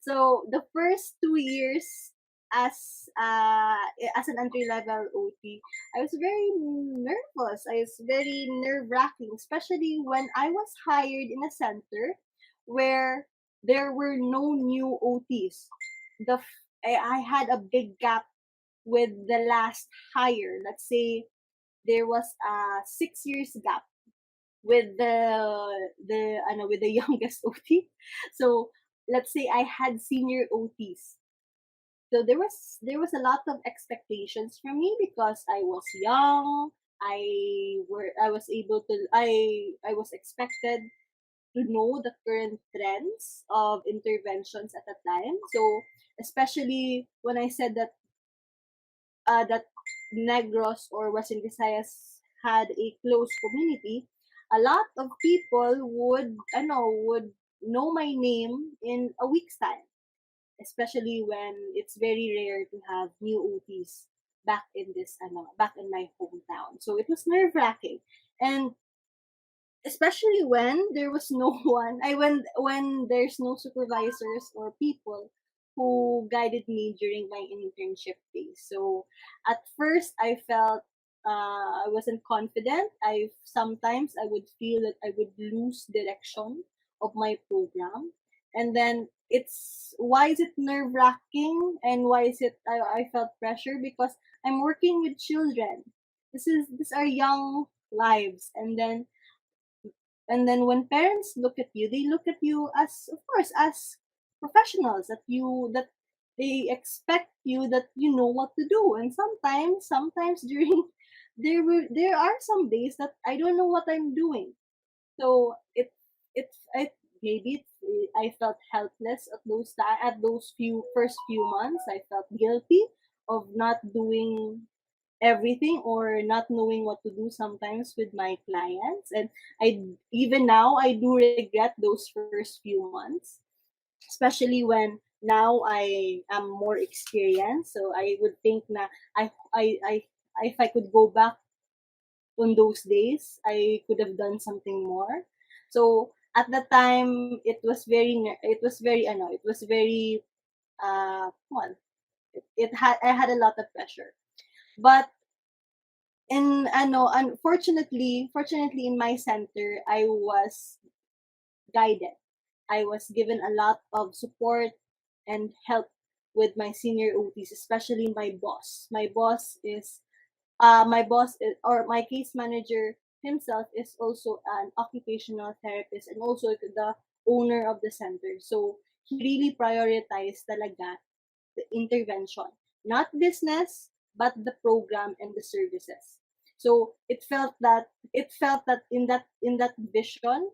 So the first 2 years as as an entry level OT, I was very nervous. I was very nerve wracking, especially when I was hired in a center where there were no new OTs. I had a big gap with the last hire. Let's say there was a 6 years gap with with the youngest OT. So let's say I had senior OTs. So there was a lot of expectations from me because I was young. I was able to I was expected to know the current trends of interventions at the time. So especially when I said that Negros or Western Visayas had a close community, a lot of people would know my name in a week's time, especially when it's very rare to have new OTs back in my hometown. So it was nerve wracking, and especially when there was no one. When there's no supervisors or people who guided me during my internship days. So at first I felt I wasn't confident. Sometimes I would feel that I would lose direction of my program, and then it's why is it nerve wracking and why is it I felt pressure, because I'm working with children. These are young lives, and then when parents look at you, they look at you as, of course, as professionals, that they expect you that you know what to do. And sometimes during there are some days that I don't know what I'm doing. So it maybe I felt helpless at those first few months. I felt guilty of not doing everything or not knowing what to do sometimes with my clients, and I even now I do regret those first few months. especially when now I am more experienced. So I would think na I if I could go back on those days, I could have done something more. So at the time, it was very well, I had a lot of pressure. But fortunately in my center, I was guided. I was given a lot of support and help with my senior OTs, especially my boss. Or my case manager himself is also an occupational therapist and also the owner of the center. So he really prioritized talaga the intervention, not business, but the program and the services. So it felt that in that vision,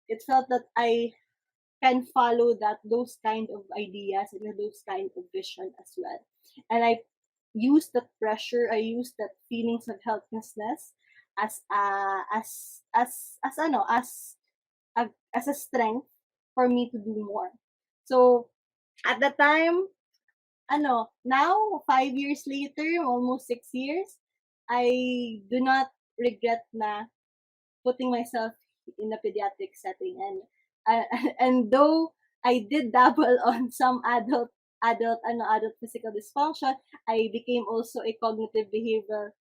it felt that I can follow those kind of ideas and those kind of vision as well. And I use that pressure, I use that feelings of helplessness as as a strength for me to do more. So at the time, now 5 years later, almost 6 years, I do not regret na putting myself in a pediatric setting. And and though I did dabble on some adult physical dysfunction, I became also a cognitive behavioral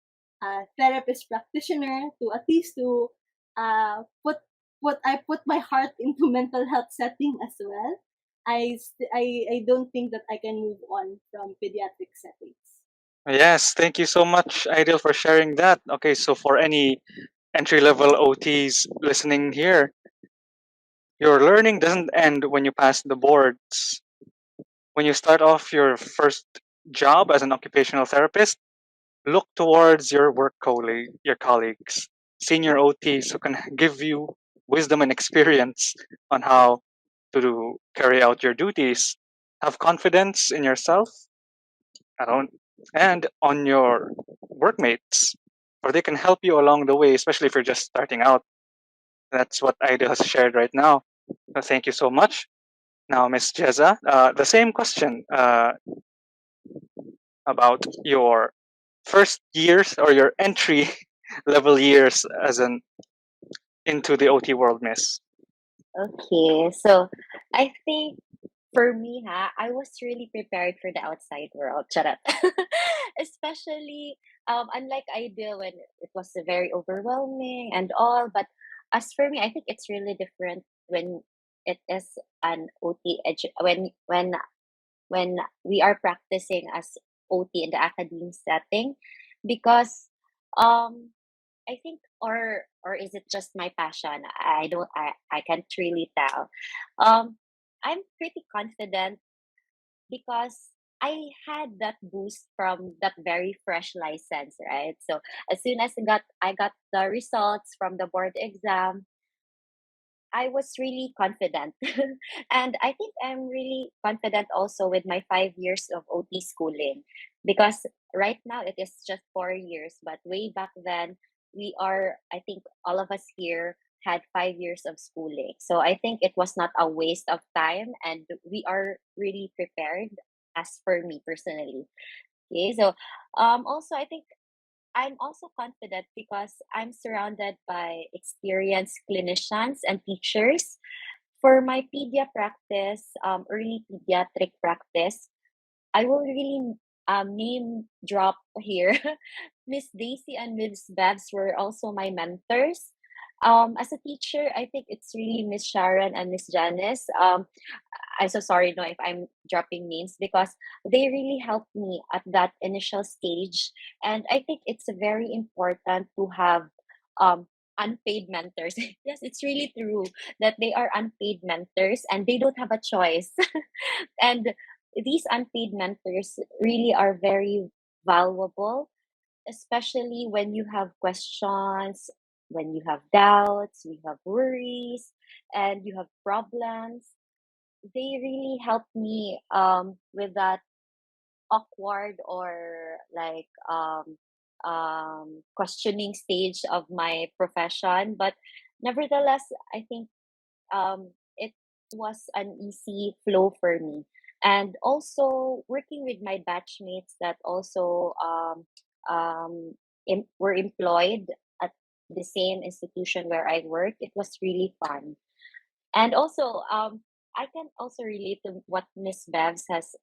therapist practitioner to at least to put my heart into mental health setting as well. I don't think that I can move on from pediatric settings. Yes, thank you so much, Ideal, for sharing that. Okay, so for any entry-level OTs listening here, your learning doesn't end when you pass the boards. When you start off your first job as an occupational therapist, look towards your your colleagues, senior OTs who can give you wisdom and experience on how to carry out your duties. Have confidence in yourself and on your workmates, for they can help you along the way, especially if you're just starting out. That's what Ida has shared right now. Thank you so much. Now, Ms. Jeza, the same question about your first years or your entry level years as an into the OT world, Miss. Okay, so I think for me, I was really prepared for the outside world. Charot. Especially, unlike Ideal when it was very overwhelming and all. But as for me, I think it's really different when it is an OT when we are practicing as OT in the academic setting, because I think, or is it just my passion? I can't really tell. I'm pretty confident because I had that boost from that very fresh license, right? So as soon as I got the results from the board exam, I was really confident. And I think I'm really confident also with my 5 years of OT schooling, because right now it is just 4 years, but way back then, I think all of us here had 5 years of schooling. So I think it was not a waste of time, and we are really prepared as for me personally. Okay, so also I think I'm also confident because I'm surrounded by experienced clinicians and teachers. For my pedia practice, early pediatric practice, I will really name drop here. Miss Daisy and Miss Babs were also my mentors. As a teacher, I think it's really Miss Sharon and Miss Janice. I'm so sorry, no, if I'm dropping names, because they really helped me at that initial stage. And I think it's very important to have unpaid mentors. Yes, it's really true that they are unpaid mentors and they don't have a choice. And these unpaid mentors really are very valuable, especially when you have questions, when you have doubts, you have worries, and you have problems. They really help me with that awkward or like questioning stage of my profession. But nevertheless, I think it was an easy flow for me. And also working with my batchmates that also were employed at the same institution where I work, it was really fun. And also, I can also relate to what Miss Bevs has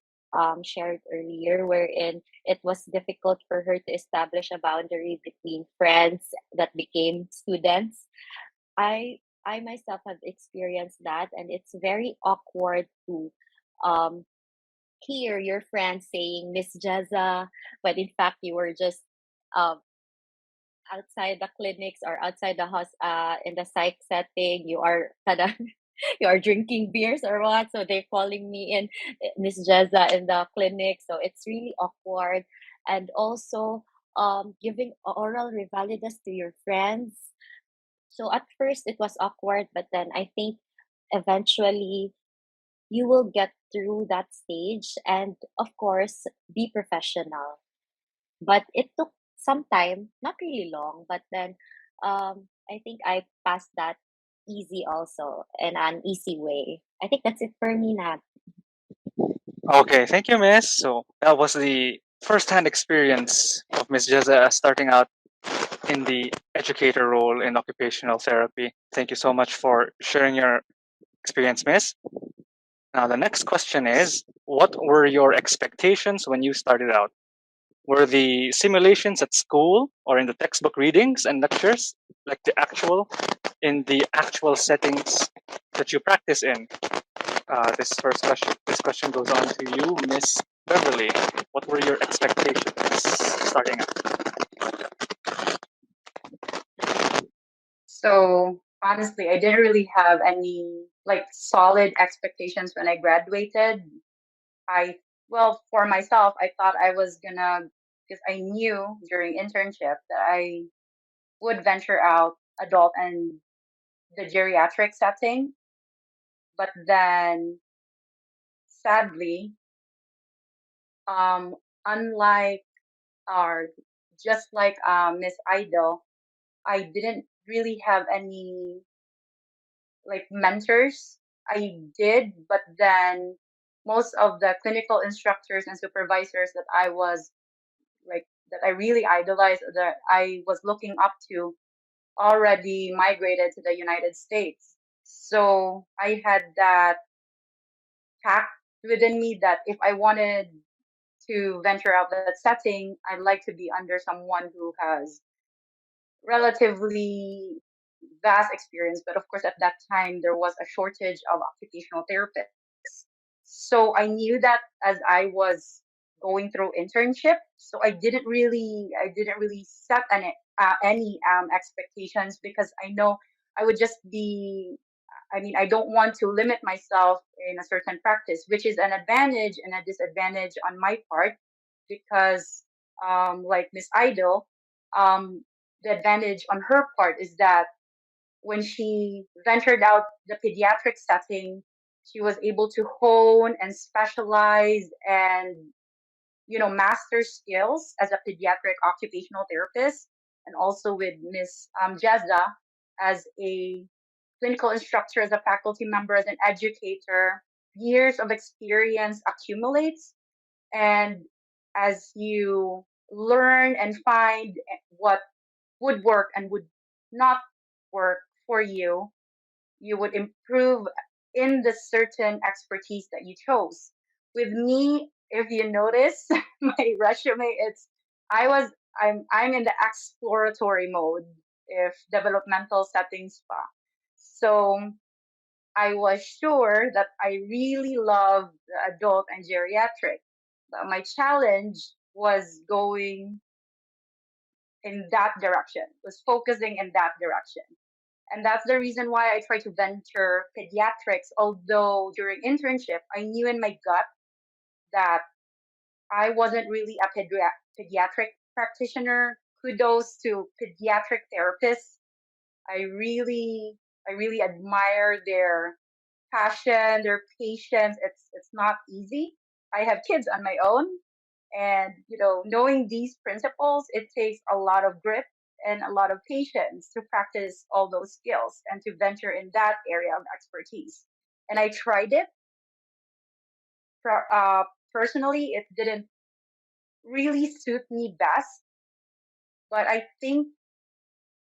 shared earlier, wherein it was difficult for her to establish a boundary between friends that became students. I myself have experienced that, and it's very awkward to um, hear your friends saying Miss Jaza, but in fact you were just um, outside the clinics or outside the house in the psych setting. You are kind you are drinking beers or what, so they're calling me in Miss Jaza in the clinic, so it's really awkward. And also giving oral revalidas to your friends, so at first it was awkward, but then I think eventually you will get through that stage and of course be professional. But it took some time, not really long, but then I think I passed that easy also in an easy way. I think that's it for me, Nat. Okay, thank you, Miss. So that was the first-hand experience of Miss Jeza starting out in the educator role in occupational therapy. Thank you so much for sharing your experience, Miss. Now, the next question is, what were your expectations when you started out? Were the simulations at school or in the textbook readings and lectures like in the actual settings that you practice in? This question goes on to you, Miss Beverly. What were your expectations starting out? So honestly, I didn't really have any like solid expectations when I graduated. Well, for myself, I thought I was gonna, because I knew during internship that I would venture out adult and the geriatric setting. But then sadly, unlike our, just like Miss Idol, I didn't really have any like mentors. I did, but then most of the clinical instructors and supervisors that I really idolized, that I was looking up to, already migrated to the United States. So I had that tact within me that if I wanted to venture out that setting, I'd like to be under someone who has relatively vast experience. But of course, at that time, there was a shortage of occupational therapists. So I knew that as I was going through internship. So I didn't really set any expectations, because I know I would just be, I don't want to limit myself in a certain practice, which is an advantage and a disadvantage on my part, because like Miss Idol, um, the advantage on her part is that when she ventured out the pediatric setting, she was able to hone and specialize and master skills as a pediatric occupational therapist, and also with Miss Jezza as a clinical instructor, as a faculty member, as an educator. Years of experience accumulates, and as you learn and find what would work and would not work for you, you would improve in the certain expertise that you chose. With me, if you notice my resume, I'm in the exploratory mode, if developmental settings pa. So I was sure that I really love the adult and geriatric. But my challenge was going in that direction, was focusing in that direction. And that's the reason why I tried to venture pediatrics. Although during internship, I knew in my gut that I wasn't really a pediatric practitioner. Kudos to pediatric therapists. I really, I really admire their passion, their patience. It's not easy. I have kids on my own, and knowing these principles, it takes a lot of grit and a lot of patience to practice all those skills and to venture in that area of expertise. and I tried it. Personally, it didn't really suit me best, but I think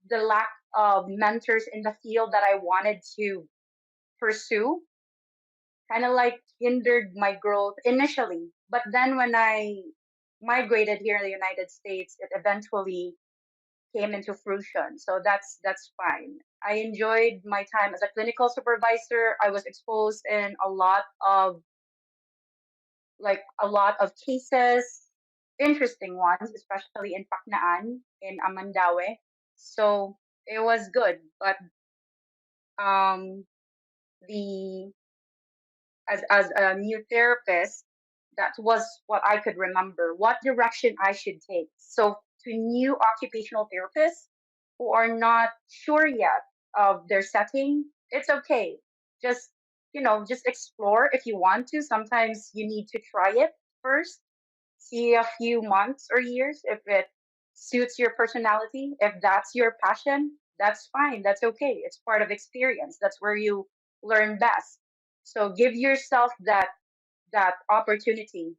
the lack of mentors in the field that I wanted to pursue kind of like hindered my growth initially. But then when I migrated here in the United States, it eventually came into fruition. So that's fine. I enjoyed my time as a clinical supervisor. I was exposed in a lot of cases, interesting ones, especially in Paknaan, in Amandawe. So it was good. But um the as a new therapist, that was what I could remember, what direction I should take. So to new occupational therapists who are not sure yet of their setting, it's okay. Just, just explore if you want to. Sometimes you need to try it first, see a few months or years if it suits your personality. If that's your passion, that's fine. That's okay. It's part of experience. That's where you learn best. So give yourself that opportunity.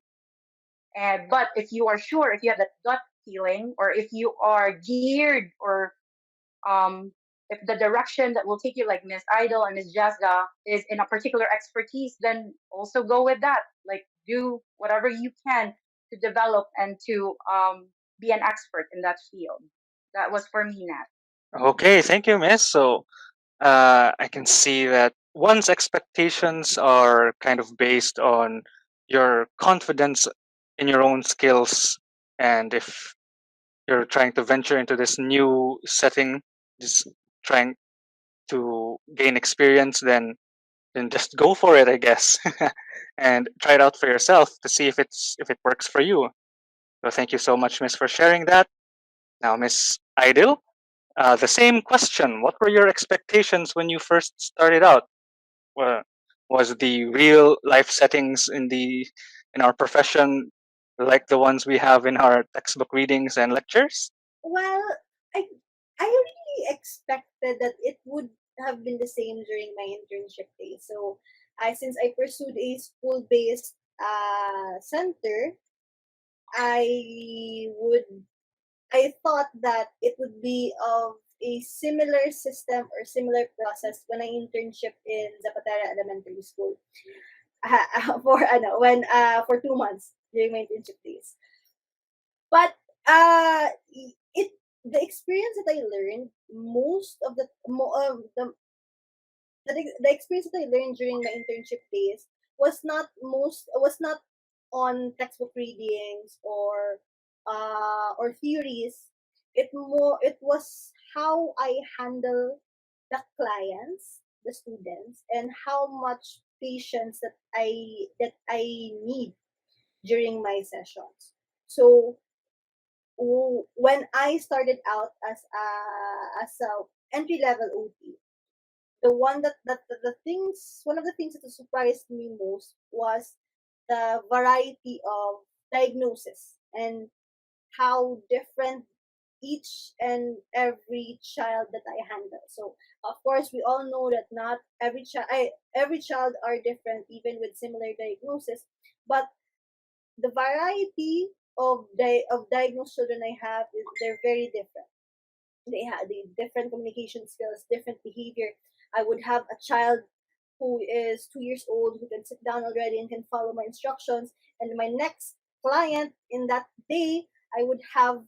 But if you are sure, if you have that gut feeling, or if you are geared, or if the direction that will take you, like Miss Idol and Miss Jazga, is in a particular expertise, then also go with that. Like, do whatever you can to develop and to be an expert in that field. That was for me, Nat. Okay, thank you, Miss. So I can see that one's expectations are kind of based on your confidence in your own skills, and if you're trying to venture into this new setting, just trying to gain experience, then just go for it, I guess, and try it out for yourself to see if it works for you. So thank you so much, Miss, for sharing that. Now, Miss Idil, the same question. What were your expectations when you first started out? Was the real life settings in our profession like the ones we have in our textbook readings and lectures? Well, I I really expected that it would have been the same during my internship days. So, since I pursued a school-based center, I would I thought that it would be of a similar system or similar process when I internship in Zapatera Elementary School for 2 months during my internship days. But it the experience that I learned most of the experience that I learned during my internship days was not on textbook readings or theories. It was how I handle the clients, the students, and how much patience that I need during my sessions. So when I started out as a entry level OT, one of the things that surprised me most was the variety of diagnosis and how different each and every child that I handle. So of course we all know that not every child are different, even with similar diagnosis, but the variety of diagnosed children I have they're very different. They have the different communication skills, different behavior. I would have a child who is 2 years old who can sit down already and can follow my instructions, and my next client in that day I would have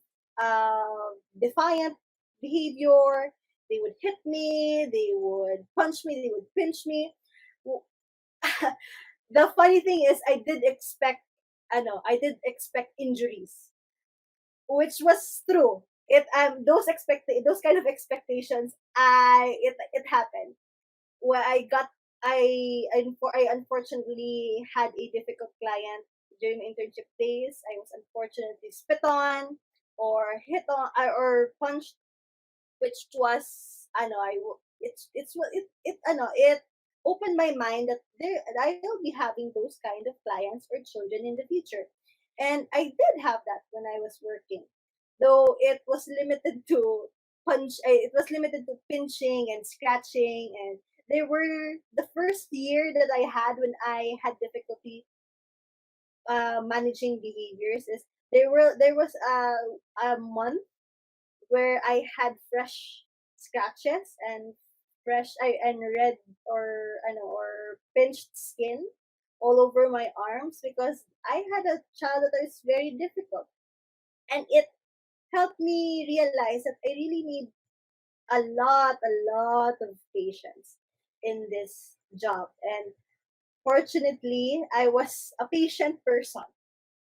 defiant behavior. They would hit me, they would punch me, they would pinch me. The funny thing is I did expect injuries, which was true. Those kind of expectations, it happened. Where I unfortunately had a difficult client during my internship days. I was unfortunately spit on or hit on or punched, which was I know I w- it I know it opened my mind that I will be having those kind of clients or children in the future, and I did have that when I was working, though it was limited to pinching and scratching, and they were the first year that I had when I had difficulty managing behaviors. Is there was a month where I had fresh scratches and and red or I know or pinched skin all over my arms because I had a child that is very difficult, and it helped me realize that I really need a lot of patience in this job. And fortunately, I was a patient person.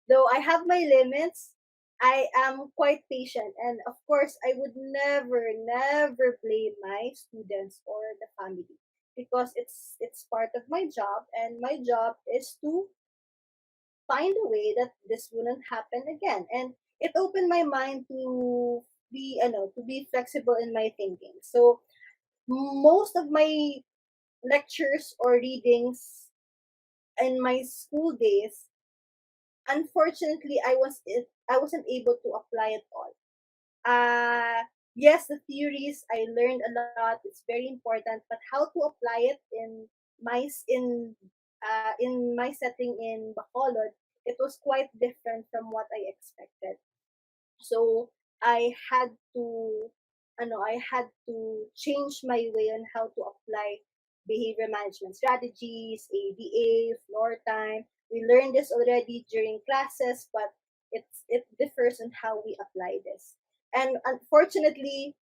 Though I have my limits, I am quite patient. And of course, I would never blame my students or the family because it's part of my job, and my job is to find a way that this wouldn't happen again. And it opened my mind to be flexible in my thinking. So most of my lectures or readings in my school days, unfortunately, I wasn't able to apply it all. Yes, the theories I learned a lot. It's very important, but how to apply it in my setting in Bacolod, it was quite different from what I expected. So I had to I had to change my way on how to apply behavior management strategies, ABA, floor time. We learned this already during classes, but it differs on how we apply this. And unfortunately,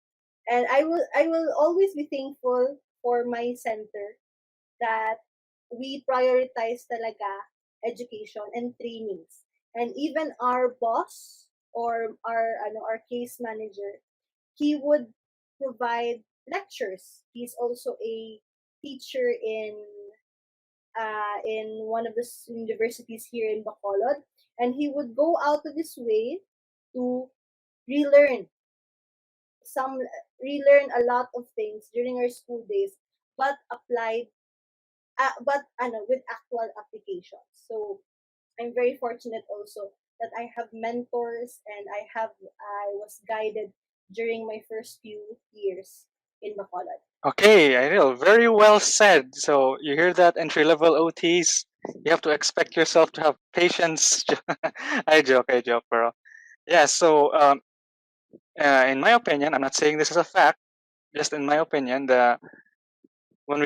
and I will always be thankful for my center that we prioritize talaga education and trainings. And even our boss or our case manager, he would provide lectures. He's also a teacher in one of the universities here in Bacolod, and he would go out of his way to relearn some relearn a lot of things during our school days, but applied with actual applications. So I'm very fortunate also that I have mentors and I was guided during my first few years in Bacolod. Okay, Ariel, very well said. So you hear that, entry-level OTs? You have to expect yourself to have patience. I joke, bro. Yeah, so in my opinion, I'm not saying this is a fact, just in my opinion, some of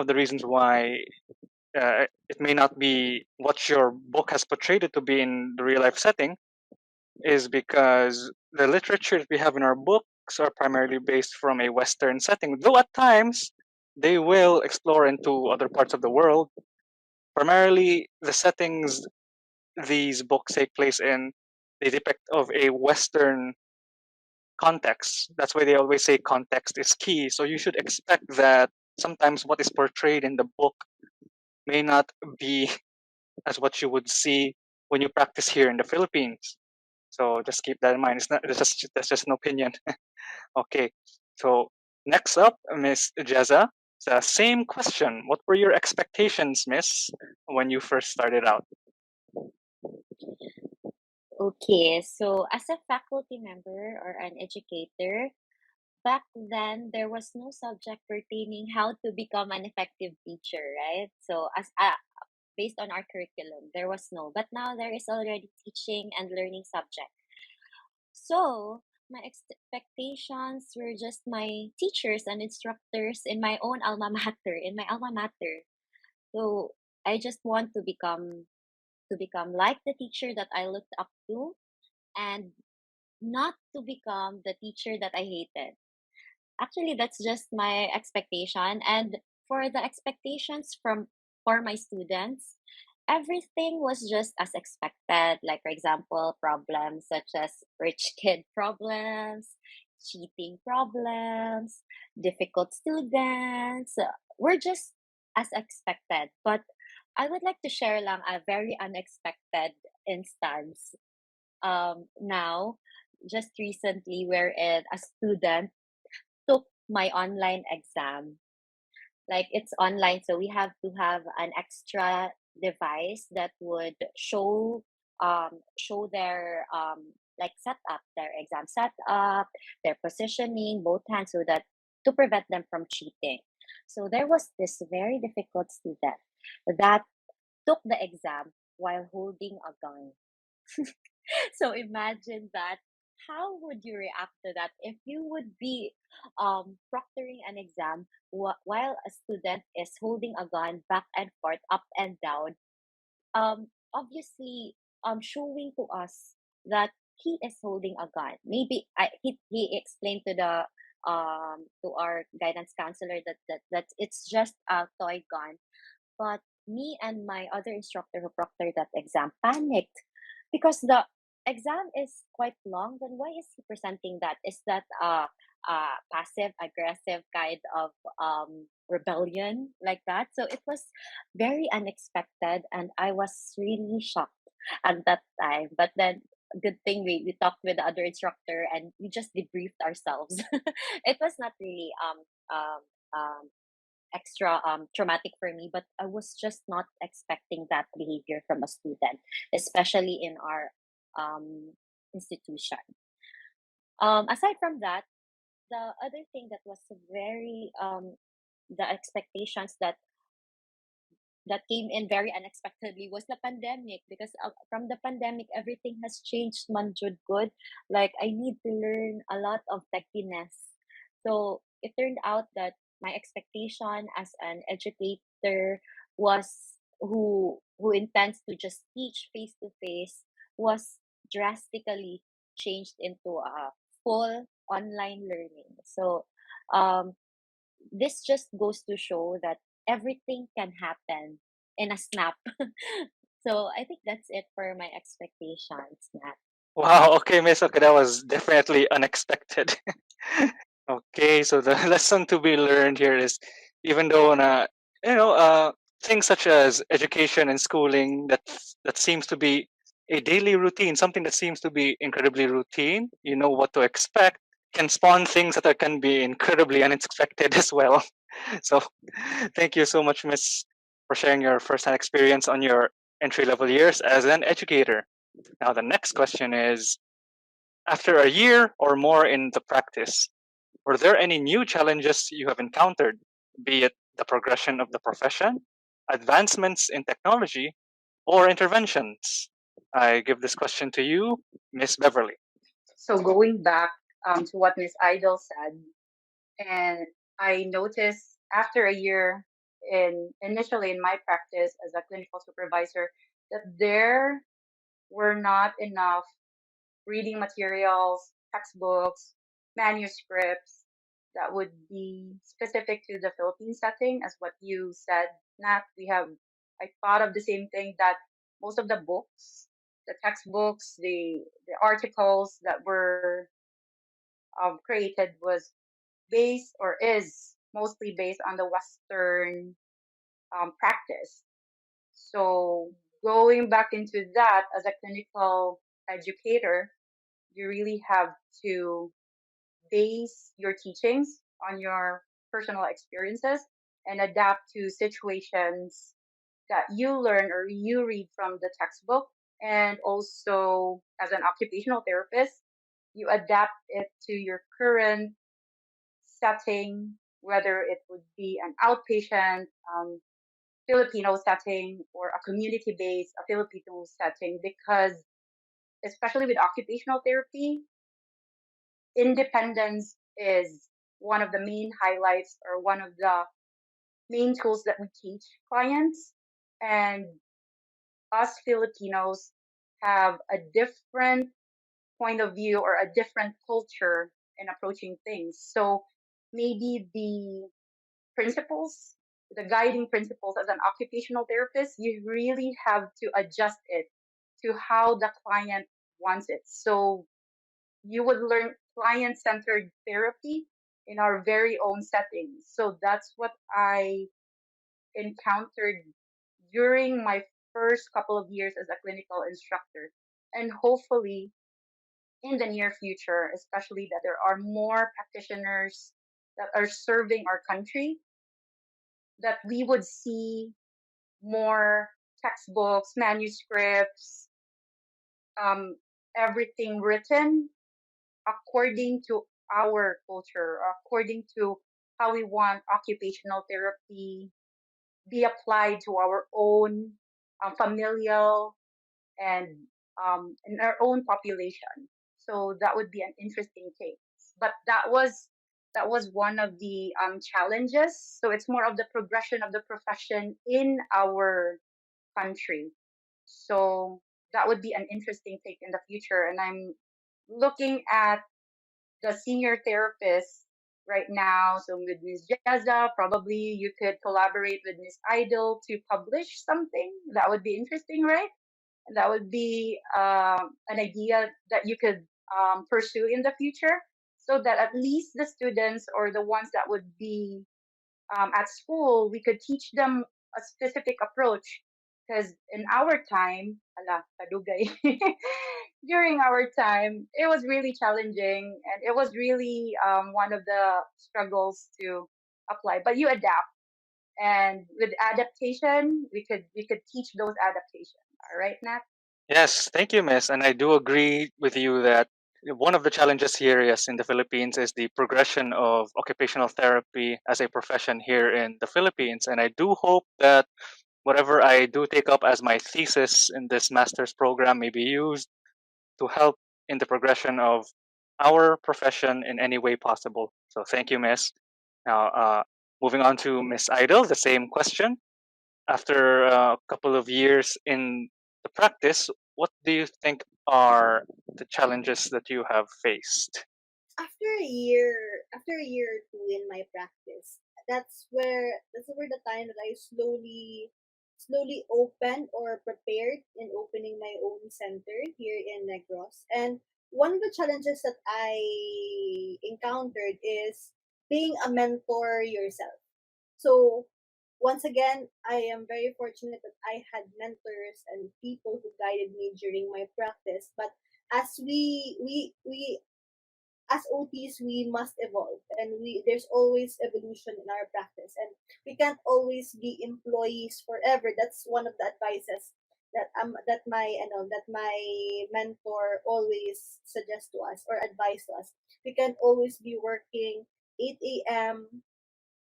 the reasons why it may not be what your book has portrayed it to be in the real life setting is because the literature that we have in our books are primarily based from a Western setting, though at times they will explore into other parts of the world. Primarily, the settings these books take place in, they depict of a Western context. That's why they always say context is key. So you should expect that sometimes what is portrayed in the book may not be as what you would see when you practice here in the Philippines. So just keep that in mind. That's just an opinion. Okay. So next up, Miss Jeza. The same question. What were your expectations, Miss, when you first started out? Okay, so as a faculty member or an educator, back then there was no subject pertaining how to become an effective teacher, right? So as based on our curriculum, there was no, but now there is already teaching and learning subject. So my expectations were just my teachers and instructors in my own alma mater, in my alma mater. So I just want to become like the teacher that I looked up to, and not to become the teacher that I hated. Actually, that's just my expectation. And for the expectations for my students, everything was just as expected. Like, for example, problems such as rich kid problems, cheating problems, difficult students were just as expected. But I would like to share lang a very unexpected instance now, just recently, wherein a student took my online exam. Like, it's online, so we have to have an extra device that would show their like setup, their exam setup, their positioning, both hands, so that to prevent them from cheating. So there was this very difficult student that took the exam while holding a gun. So imagine that. How would you react to that if you would be proctoring an exam while a student is holding a gun back and forth, up and down, obviously showing to us that he is holding a gun. Maybe he explained to the to our guidance counselor that it's just a toy gun. But me and my other instructor who proctored that exam panicked because the exam is quite long. Then why is he presenting that? Is that passive aggressive kind of rebellion like that? So it was very unexpected, and I was really shocked at that time. But then good thing we talked with the other instructor and we just debriefed ourselves. It was not really extra traumatic for me, but I was just not expecting that behavior from a student, especially in our institution. Aside from that, the other thing that was very the expectations that came in very unexpectedly was the pandemic, because from the pandemic everything has changed man jud good. Like I need to learn a lot of techiness. So it turned out that my expectation as an educator was who intends to just teach face to face was drastically changed into a full online learning. So um this just goes to show that everything can happen in a snap. So I think that's it for my expectations, Nat. Wow. Okay, Miss. Okay, that was definitely unexpected. Okay, so the lesson to be learned here is, even though things such as education and schooling that seems to be a daily routine, something that seems to be incredibly routine, you know what to expect, can spawn things that can be incredibly unexpected as well. So thank you so much, Miss, for sharing your first-hand experience on your entry-level years as an educator. Now the next question is, after a year or more in the practice, were there any new challenges you have encountered, be it the progression of the profession, advancements in technology, or interventions? I give this question to you, Miss Beverly. So going back to what Miss Idol said, and I noticed after a year initially in my practice as a clinical supervisor that there were not enough reading materials, textbooks, manuscripts that would be specific to the Philippine setting, as what you said, Nat. I thought of the same thing, that most of the books, the textbooks, the articles that were created was based or is mostly based on the Western practice. So going back into that as a clinical educator, you really have to base your teachings on your personal experiences and adapt to situations that you learn or you read from the textbook. And also, as an occupational therapist, you adapt it to your current setting, whether it would be an outpatient Filipino setting or a community-based a Filipino setting, because especially with occupational therapy, independence is one of the main highlights or one of the main tools that we teach clients. And us Filipinos have a different point of view or a different culture in approaching things. So maybe the principles, the guiding principles as an occupational therapist, you really have to adjust it to how the client wants it. So you would learn client-centered therapy in our very own settings. So that's what I encountered during my first couple of years as a clinical instructor. And hopefully in the near future, especially that there are more practitioners that are serving our country, that we would see more textbooks, manuscripts, everything written according to our culture, according to how we want occupational therapy be applied to our own familial and in our own population. So that would be an interesting case. But that was one of the challenges. So it's more of the progression of the profession in our country. So that would be an interesting take in the future. And I'm looking at the senior therapist right now. So with Ms. Jezza, probably you could collaborate with Ms. Idol to publish something. That would be interesting, right? That would be an idea that you could pursue in the future, so that at least the students or the ones that would be at school, we could teach them a specific approach. Because in our time, ala, kadugay, during our time, it was really challenging and it was really one of the struggles to apply. But you adapt, and with adaptation, we could teach those adaptations. All right, Nat? Yes, thank you, Miss. And I do agree with you that one of the challenges here, yes, in the Philippines is the progression of occupational therapy as a profession here in the Philippines. And I do hope that whatever I do take up as my thesis in this master's program may be used to help in the progression of our profession in any way possible. So thank you, Miss. Now, moving on to Miss Idol, the same question. After a couple of years in the practice, what do you think are the challenges that you have faced? After a year or two in my practice, that's where the time that I slowly opened or prepared in opening my own center here in Negros. And one of the challenges that I encountered is being a mentor yourself. So once again, I am very fortunate that I had mentors and people who guided me during my practice. But as we as OTs, we must evolve, and there's always evolution in our practice, and we can't always be employees forever. That's one of the advices that my mentor always suggests to us or advise to us. We can't always be working 8 a.m.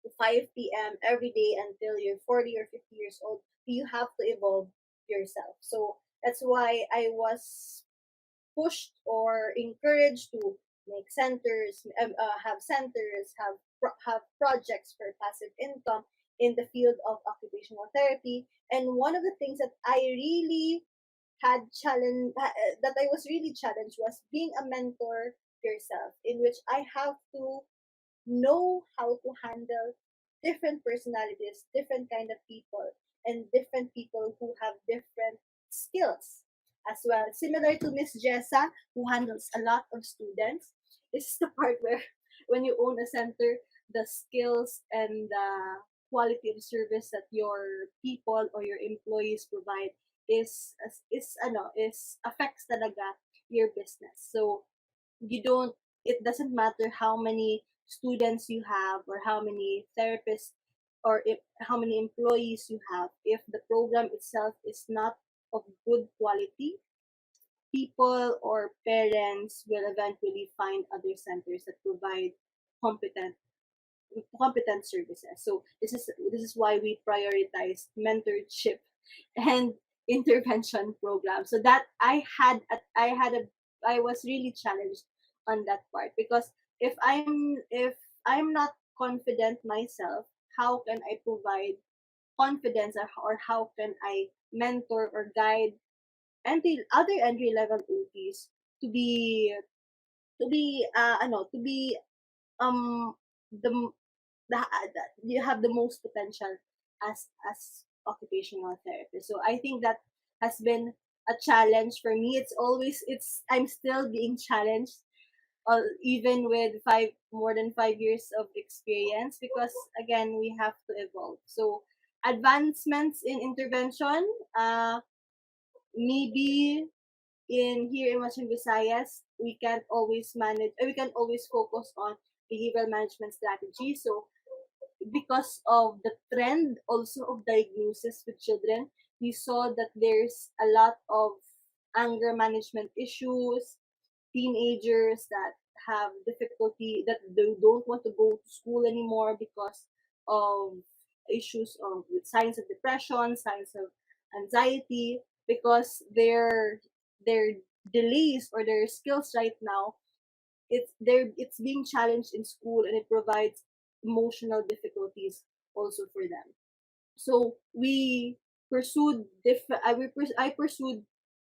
to 5 p.m. every day until you're 40 or 50 years old. You have to evolve yourself. So that's why I was pushed or encouraged to make centers, have projects for passive income in the field of occupational therapy. And one of the things that that I was really challenged was being a mentor yourself, in which I have to know how to handle different personalities, different kind of people, and different people who have different skills as well. Similar to Miss Jessa, who handles a lot of students. This is the part where when you own a center, the skills and the quality of service that your people or your employees provide is affects talaga your business. So you don't it doesn't matter how many students you have or how many therapists or how many employees you have, if the program itself is not of good quality, people or parents will eventually find other centers that provide competent services. So this is why we prioritize mentorship and intervention programs. So that I was really challenged on that part, because if I'm not confident myself, how can I provide confidence, or how can I mentor or guide other entry level OTs to be to be um the you have the most potential as occupational therapist. So I think that has been a challenge for me. I'm still being challenged, even with more than 5 years of experience, because again we have to evolve. So advancements in intervention, maybe here in Western Visayas, we can't always focus on behavioral management strategy. So because of the trend also of diagnosis with children, we saw that there's a lot of anger management issues, teenagers that have difficulty, that they don't want to go to school anymore because of issues of with signs of depression, signs of anxiety, because their delays or their skills right now, it's being challenged in school, and it provides emotional difficulties also for them. So I pursued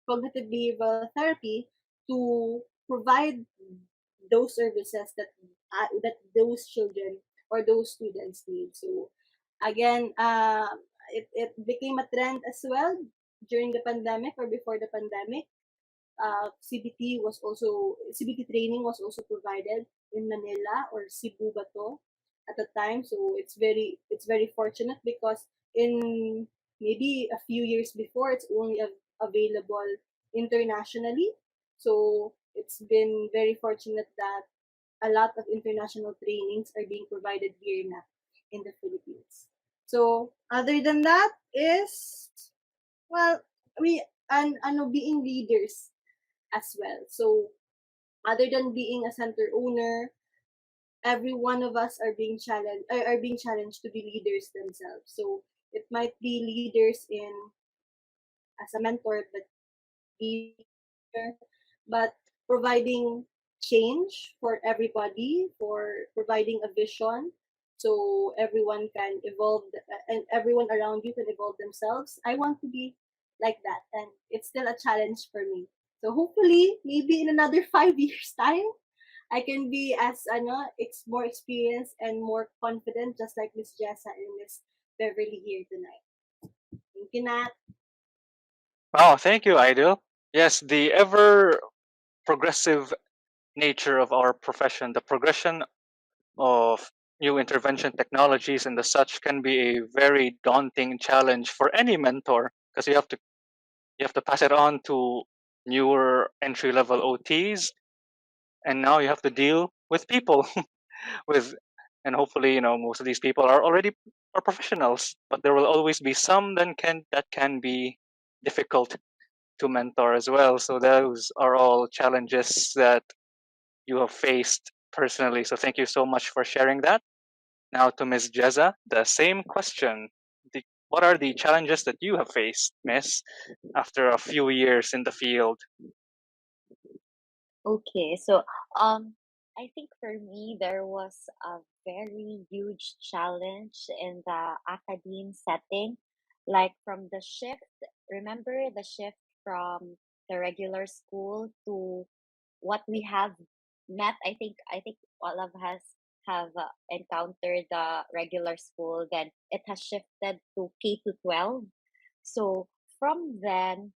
cognitive behavioral therapy to provide those services that those children or those students need. So again, it became a trend as well during the pandemic or before the pandemic. CBT training was also provided in Manila or Cebu Bato at the time. So it's very fortunate, because in maybe a few years before, it's only available internationally. So it's been very fortunate that a lot of international trainings are being provided here now in the Philippines. So other than that is, well, being leaders as well. So other than being a center owner, every one of us are being challenged to be leaders themselves. So it might be leaders in as a mentor, but providing change for everybody, for providing a vision, so everyone can evolve, and everyone around you can evolve themselves. I want to be like that, and it's still a challenge for me. So hopefully, maybe in another 5 years time, I can be it's more experienced and more confident, just like Miss Jessa and Miss Beverly here tonight. Thank you, Nat. Oh, thank you, Idol. Yes, the ever progressive nature of our profession, the progression of new intervention technologies and the such, can be a very daunting challenge for any mentor, because you have to pass it on to newer entry level OTs, and now you have to deal with people with, and hopefully most of these people are professionals, but there will always be some that can be difficult to mentor as well. So those are all challenges that you have faced personally. So thank you so much for sharing that. Now to Ms. Jeza, the same question. What are the challenges that you have faced, Miss, after a few years in the field? Okay, so um, I think for me there was a very huge challenge in the academe setting, like from the shift. Remember the shift from the regular school to what we have met. I think all of us have encountered the regular school. Then it has shifted to K to 12. So from then,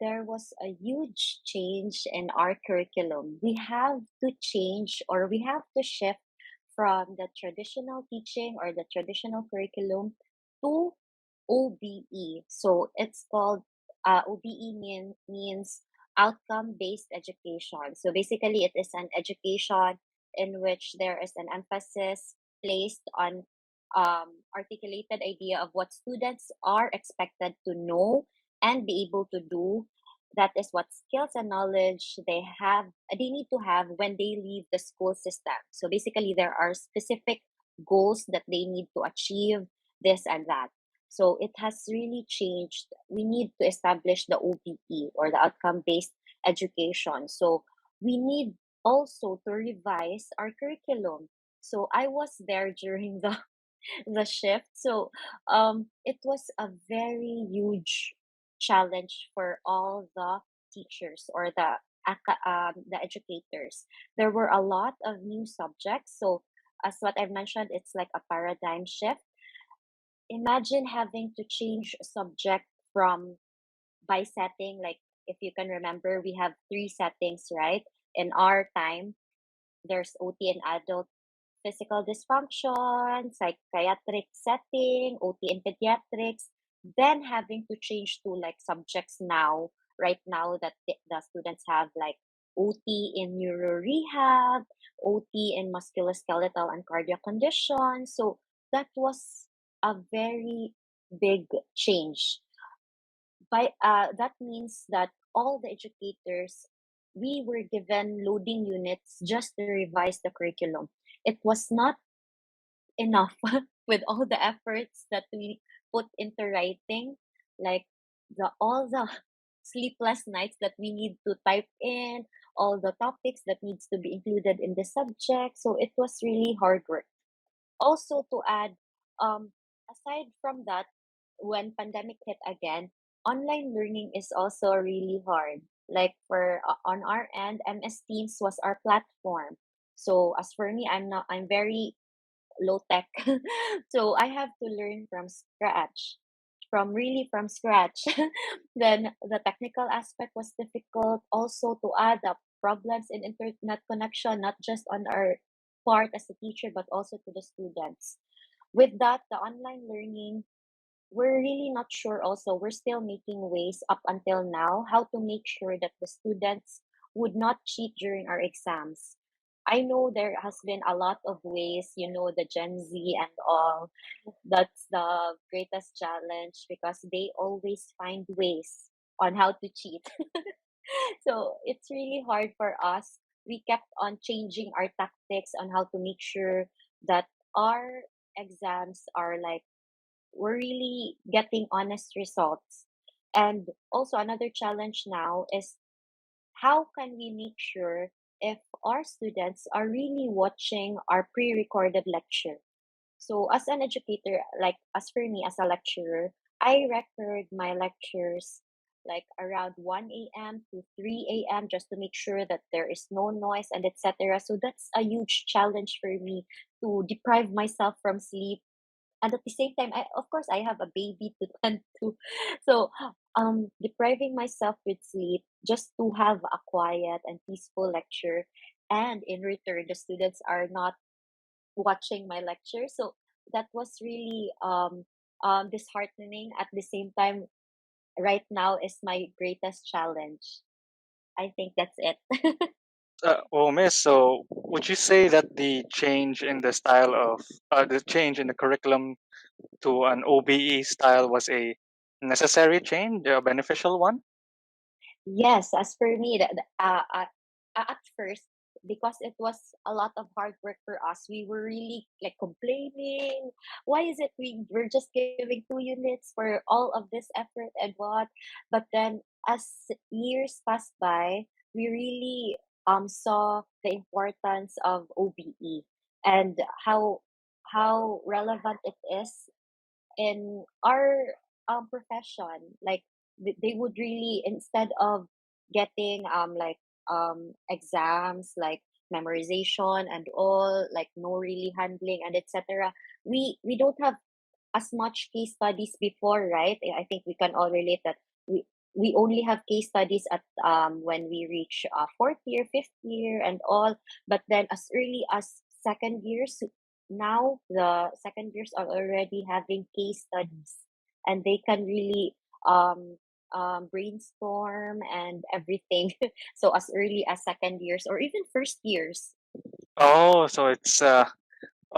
there was a huge change in our curriculum. We have to change, or we have to shift from the traditional teaching or the traditional curriculum to OBE. So it's called OBE means outcome based education. So basically, it is an education in which there is an emphasis placed on articulated idea of what students are expected to know and be able to do. That is what skills and knowledge they need to have when they leave the school system. So basically, there are specific goals that they need to achieve, this and that. So it has really changed. We need to establish the OBE, or the outcome based education. So we need also to revise our curriculum. So I was there during the shift. So it was a very huge challenge for all the teachers, or the educators. There were a lot of new subjects. So as what I've mentioned, it's like a paradigm shift. Imagine having to change subject from by setting. Like, if you can remember, we have three settings, right? In our time, there's OT and adult physical dysfunction, psychiatric setting, OT and pediatrics, then having to change to like subjects now, right now, that the students have like OT in neuro rehab, OT in musculoskeletal and cardiac conditions. So that was a very big change. That means that all the educators we were given loading units just to revise the curriculum. It was not enough with all the efforts that we put into writing, like all the sleepless nights that we need to type in, all the topics that needs to be included in the subject. So it was really hard work. Also to add, aside from that, when pandemic hit again, online learning is also really hard. Like for on our end, MS Teams was our platform. So as for me, I'm very low tech. So I have to learn from scratch, from scratch. Then the technical aspect was difficult. Also to add up problems in internet connection, not just on our part as a teacher, but also to the students. With that, the online learning, we're really not sure also. We're still making ways up until now how to make sure that the students would not cheat during our exams. I know there has been a lot of ways, the Gen Z and all. That's the greatest challenge because they always find ways on how to cheat. So it's really hard for us. We kept on changing our tactics on how to make sure that our exams are like we're really getting honest results. And also another challenge now is how can we make sure if our students are really watching our pre-recorded lecture? So as an educator, like as for me as a lecturer, I record my lectures like around 1 a.m. to 3 a.m. just to make sure that there is no noise and etc. So that's a huge challenge for me to deprive myself from sleep, and at the same time, of course I have a baby to tend to. So depriving myself with sleep just to have a quiet and peaceful lecture, and in return the students are not watching my lecture. So that was really disheartening. At the same time, right now is my greatest challenge. I think that's it. Well, Miss, so would you say that the change in the style of the change in the curriculum to an OBE style was a necessary change, a beneficial one? Yes, as for me, at first, because it was a lot of hard work for us, we were really like complaining. Why is it we're just giving 2 units for all of this effort and what? But then, as years passed by, we really saw the importance of OBE and how relevant it is in our profession. Like they would really, instead of getting exams like memorization and all, like no really handling and etc., we don't have as much case studies before, right? I think we can all relate that we only have case studies at when we reach fourth year, fifth year, and all. But then as early as second years, now the second years are already having case studies, and they can really um brainstorm and everything. So as early as second years or even first years. Oh, so it's a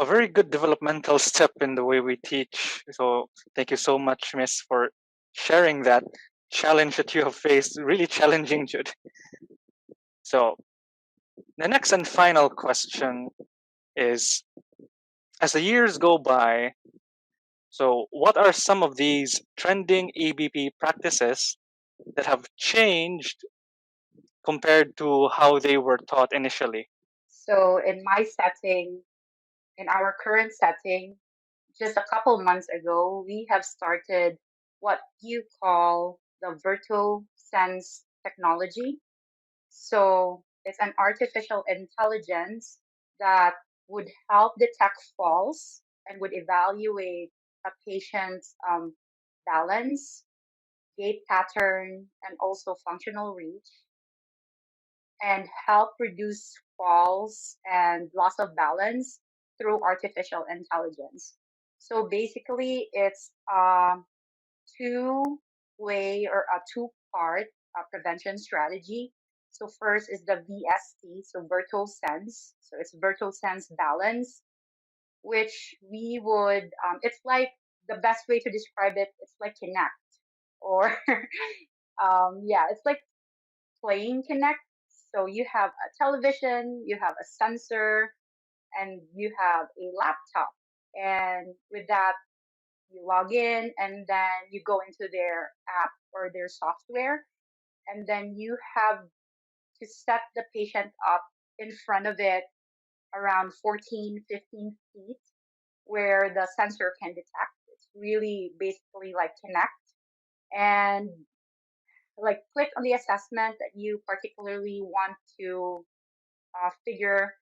very good developmental step in the way we teach. So thank you so much, Miss, for sharing that challenge that you have faced. Really challenging, Jude. So the next and final question is, as the years go by, so what are some of these trending ABP practices that have changed compared to how they were taught initially? So in my setting, in our current setting, just a couple months ago, we have started what you call the virtual sense technology. So it's an artificial intelligence that would help detect falls and would evaluate a patient's balance, gait pattern, and also functional reach, and help reduce falls and loss of balance through artificial intelligence. So basically, it's a two-way or a two-part prevention strategy. So first is the VST, so virtual sense. So it's virtual sense balance, which we would, it's like the best way to describe it, it's like Connect or, yeah, it's like playing Connect. So you have a television, you have a sensor, and you have a laptop. And with that, you log in and then you go into their app or their software. And then you have to set the patient up in front of it around 14, 15 feet where the sensor can detect. It's really basically like Connect. And like click on the assessment that you particularly want to figure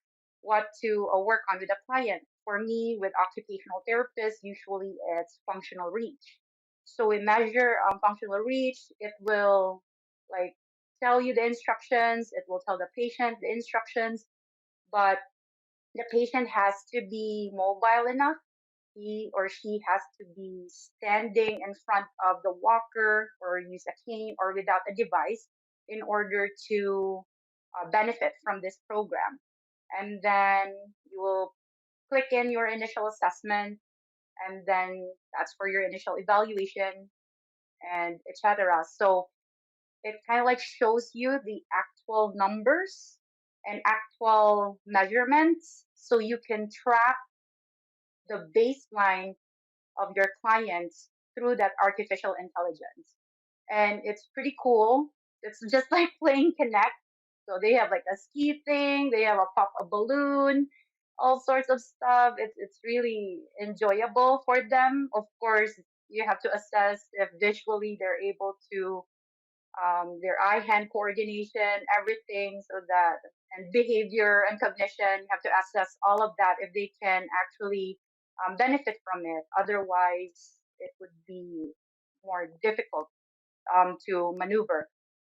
what to work on with a client. For me, with occupational therapists, usually it's functional reach. So we measure functional reach. It will like tell you the instructions. It will tell the patient the instructions, but the patient has to be mobile enough. He or she has to be standing in front of the walker or use a cane or without a device in order to benefit from this program. And then you will click in your initial assessment, and then that's for your initial evaluation and etc. So it kind of like shows you the actual numbers and actual measurements so you can track the baseline of your clients through that artificial intelligence. And it's pretty cool. It's just like playing Connect. So they have like a ski thing, they have a pop a balloon, all sorts of stuff. It's really enjoyable for them. Of course, you have to assess if visually they're able to their eye-hand coordination, everything, so that and behavior and cognition. You have to assess all of that if they can actually benefit from it. Otherwise, it would be more difficult to maneuver.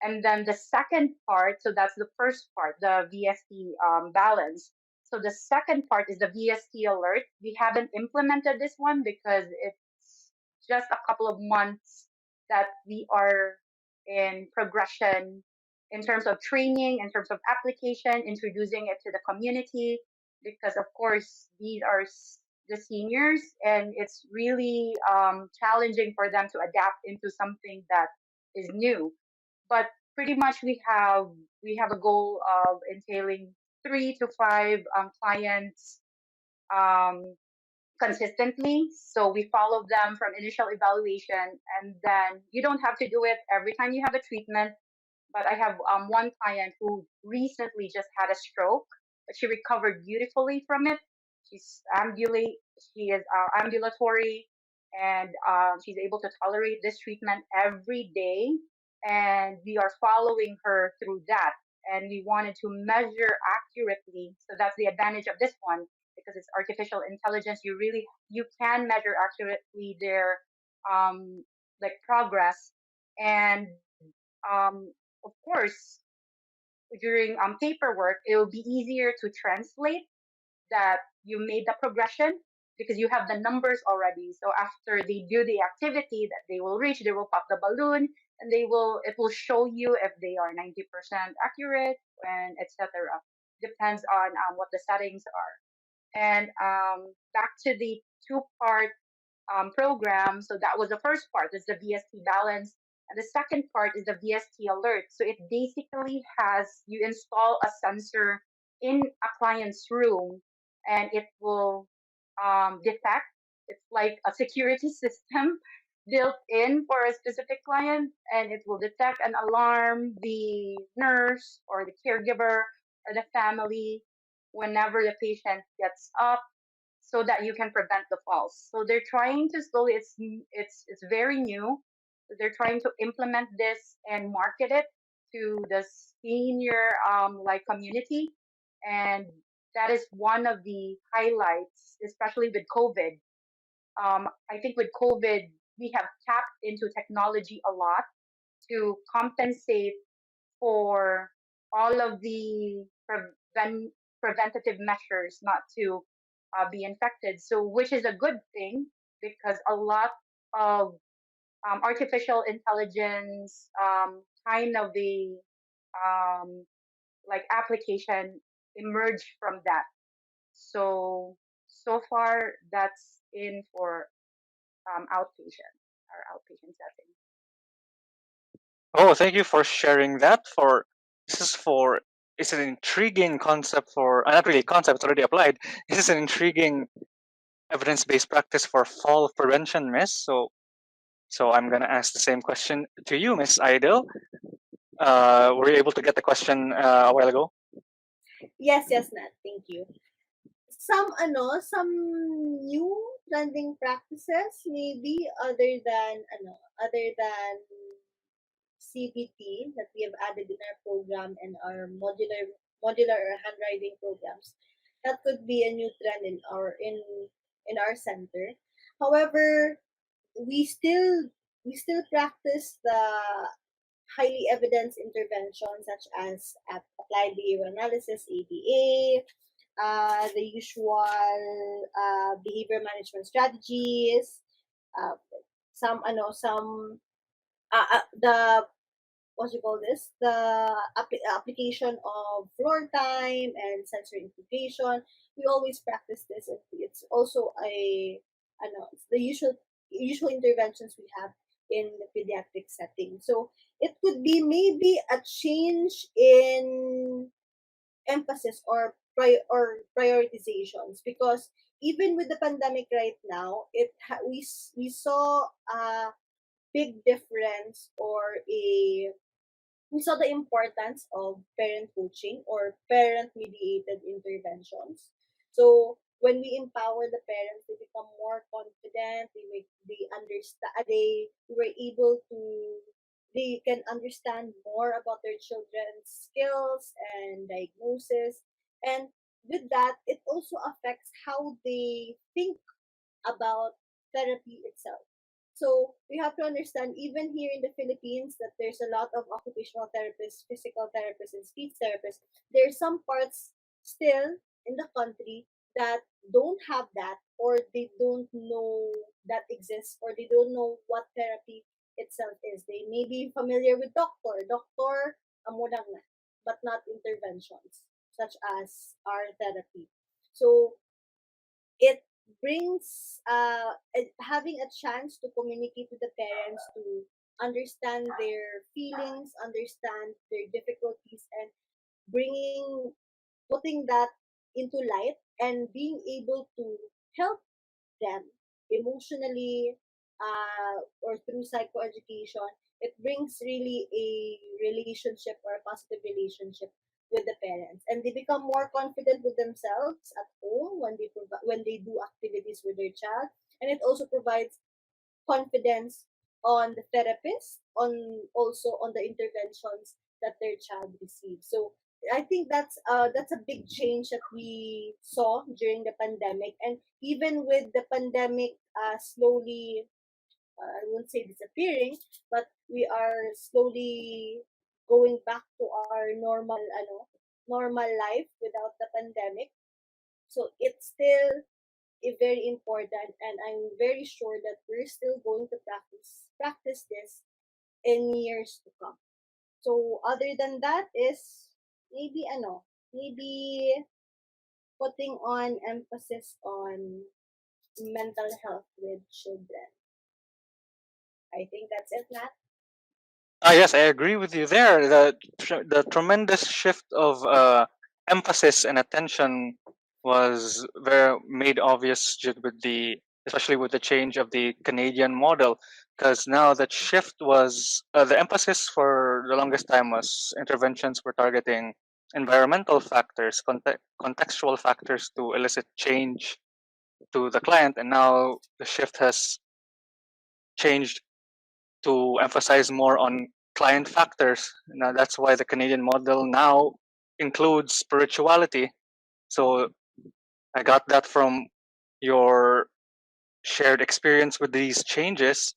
And then the second part, so that's the first part, the VST balance. So the second part is the VST alert. We haven't implemented this one because it's just a couple of months that we are in progression in terms of training, in terms of application, introducing it to the community, because of course these are the seniors and it's really challenging for them to adapt into something that is new. But pretty much we have a goal of entailing 3 to 5 clients consistently. So we follow them from initial evaluation, and then you don't have to do it every time you have a treatment. But I have one client who recently just had a stroke, but she recovered beautifully from it. She's she is ambulatory, and she's able to tolerate this treatment every day. And we are following her through that. And we wanted to measure accurately. So that's the advantage of this one, because it's artificial intelligence. You can measure accurately their like progress. And of course, during paperwork, it will be easier to translate that you made the progression because you have the numbers already. So after they do the activity that they will reach, they will pop the balloon, and it will show you if they are 90% accurate and etc. Depends on what the settings are. And back to the 2-part program. So that was the first part. Is the VST balance. And the second part is the VST alert. So it basically has you install a sensor in a client's room, and it will detect. It's like a security system built in for a specific client, and it will detect and alarm the nurse or the caregiver or the family whenever the patient gets up, so that you can prevent the falls. So they're trying to slowly. It's very new. They're trying to implement this and market it to the senior like community, and that is one of the highlights, especially with COVID. I think with COVID, we have tapped into technology a lot to compensate for all of the preventative measures not to be infected. So, which is a good thing because a lot of artificial intelligence kind of the like application emerged from that. So far that's in for outpatient or outpatient setting. Oh, thank you for sharing that. This is for it's an intriguing concept for not really concept, it's already applied. This is an intriguing evidence-based practice for fall prevention, Miss. So I'm gonna ask the same question to you, Miss Idle. Were you able to get the question a while ago? Yes, Nat. Thank you. Some new trending practices maybe other than CBT that we have added in our program and our modular or handwriting programs. That could be a new trend in our center. However, we still practice the highly evidence interventions such as applied behavioral analysis (ABA), the usual behavior management strategies, uh, some the what you call this the application of floor time and sensory integration. We always practice this, and it's also it's the usual interventions we have in the pediatric setting. So it could be maybe a change in emphasis or prioritizations, because even with the pandemic right now, we saw a big difference, or a we saw the importance of parent coaching or parent mediated interventions. So when we empower the parents, they become more confident. They understand. They were able to. They can understand more about their children's skills and diagnosis, and with that, it also affects how they think about therapy itself. So we have to understand, even here in the Philippines, that there's a lot of occupational therapists, physical therapists, and speech therapists. There are some parts still in the country that don't have that, or they don't know that exists, or they don't know what therapy itself is. They may be familiar with doctor, amo lang na, but not interventions such as our therapy. So it brings having a chance to communicate with the parents, to understand their feelings, understand their difficulties, and putting that into light, and being able to help them emotionally, or through psychoeducation. It brings really a relationship, or a positive relationship with the parents, and they become more confident with themselves at home when they do activities with their child, and it also provides confidence on the therapist, on also on the interventions that their child receives. So I think that's a big change that we saw during the pandemic, and even with the pandemic slowly, I won't say disappearing, but we are slowly going back to our normal life without the pandemic. So it's still very important, and I'm very sure that we're still going to practice this in years to come. So other than that is maybe maybe putting on emphasis on mental health with children. I think that's it, Nat. Yes, I agree with you there. The tremendous shift of emphasis and attention was very made obvious especially with the change of the Canadian model, because now that shift was the emphasis for the longest time was interventions were targeting environmental factors, contextual factors to elicit change to the client, and now the shift has changed to emphasize more on client factors. Now that's why the Canadian model now includes spirituality. So I got that from your shared experience with these changes,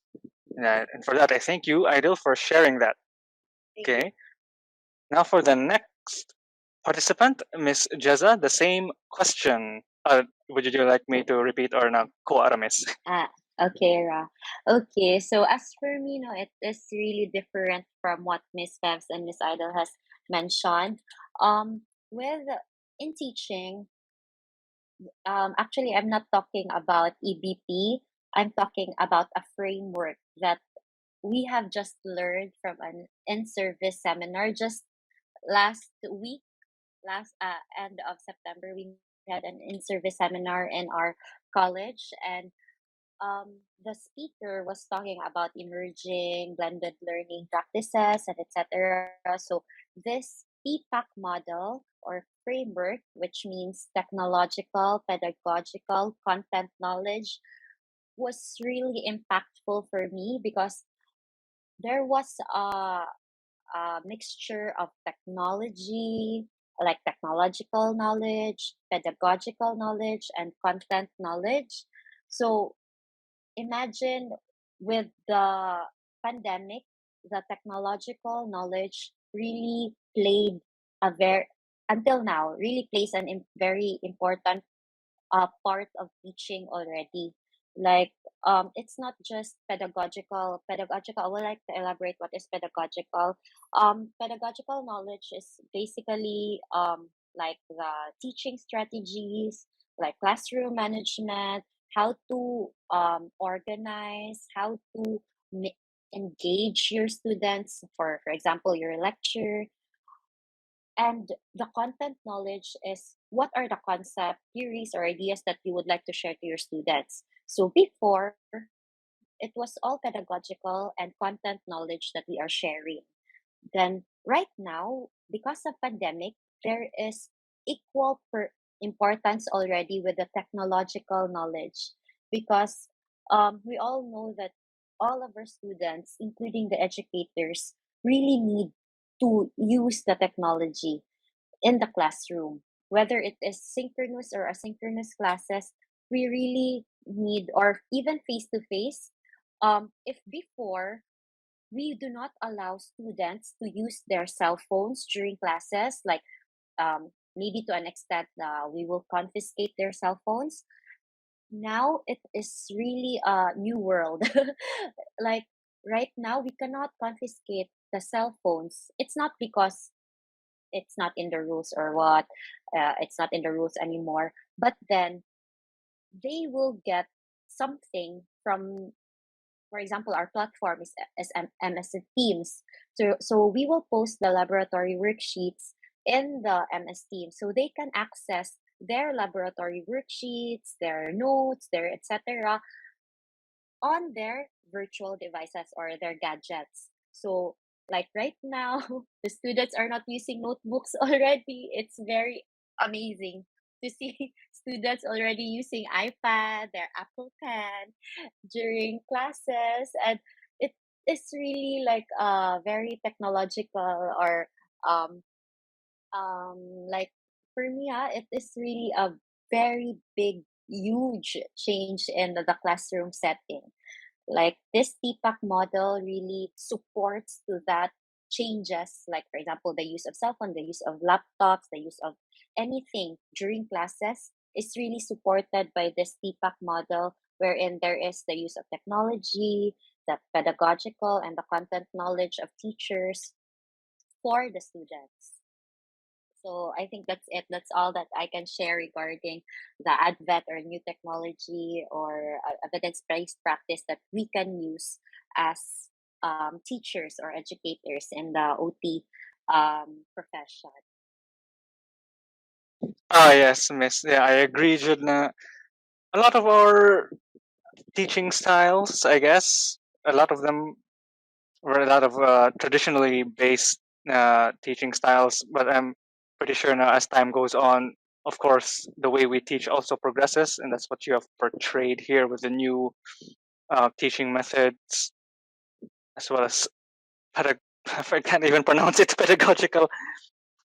and for that I thank you, Idle, for sharing that. Okay. Now for the next participant, Miss Jeza, the same question. Would you like me to repeat or not? Miss? Okay, Ra. Okay, so as for me, no, it is really different from what Miss Fevs and Miss Idol has mentioned. With in teaching, actually, I'm not talking about EBP. I'm talking about a framework that we have just learned from an in-service seminar just last week. last end of September, we had an in-service seminar in our college, and the speaker was talking about emerging blended learning practices and etc. So this PPAC model or framework, which means technological, pedagogical, content knowledge, was really impactful for me because there was a mixture of technology, like technological knowledge, pedagogical knowledge, and content knowledge. So imagine with the pandemic, the technological knowledge really played a very, until now, really plays an very important part of teaching already. Like it's not just pedagogical. I would like to elaborate what is pedagogical. Pedagogical knowledge is basically like the teaching strategies, like classroom management, how to organize, how to engage your students for example your lecture. And the content knowledge is what are the concept, theories, or ideas that you would like to share to your students. So before, it was all pedagogical and content knowledge that we are sharing. Then right now, because of pandemic, there is equal importance already with the technological knowledge because we all know that all of our students, including the educators, really need to use the technology in the classroom. Whether it is synchronous or asynchronous classes, we really need, or even face to face. If before we do not allow students to use their cell phones during classes, like maybe to an extent we will confiscate their cell phones. Now it is really a new world. Like right now, we cannot confiscate the cell phones. It's not because it's not in the rules or what, it's not in the rules anymore. But then they will get something from, for example, our platform is MS Teams. So we will post the laboratory worksheets in the MS Teams so they can access their laboratory worksheets, their notes, their etc. on their virtual devices or their gadgets. So like right now, the students are not using notebooks already. It's very amazing to see students already using iPad, their Apple Pen during classes, and it is really like very technological or um like for me it is really a very big huge change in the classroom setting. Like this TPAC model really supports to that changes, like for example the use of cell phone, the use of laptops, the use of anything during classes is really supported by this TPAC model, wherein there is the use of technology, the pedagogical and the content knowledge of teachers for the students. So I think that's it. That's all that I can share regarding the advent or new technology or evidence-based practice that we can use as teachers or educators in the OT profession. Ah, yes, Miss. Yeah, I agree, Judna. A lot of our teaching styles, I guess, a lot of them were a lot of traditionally based teaching styles, but I'm pretty sure now as time goes on, of course, the way we teach also progresses, and that's what you have portrayed here with the new teaching methods, as well as if I can't even pronounce it, pedagogical.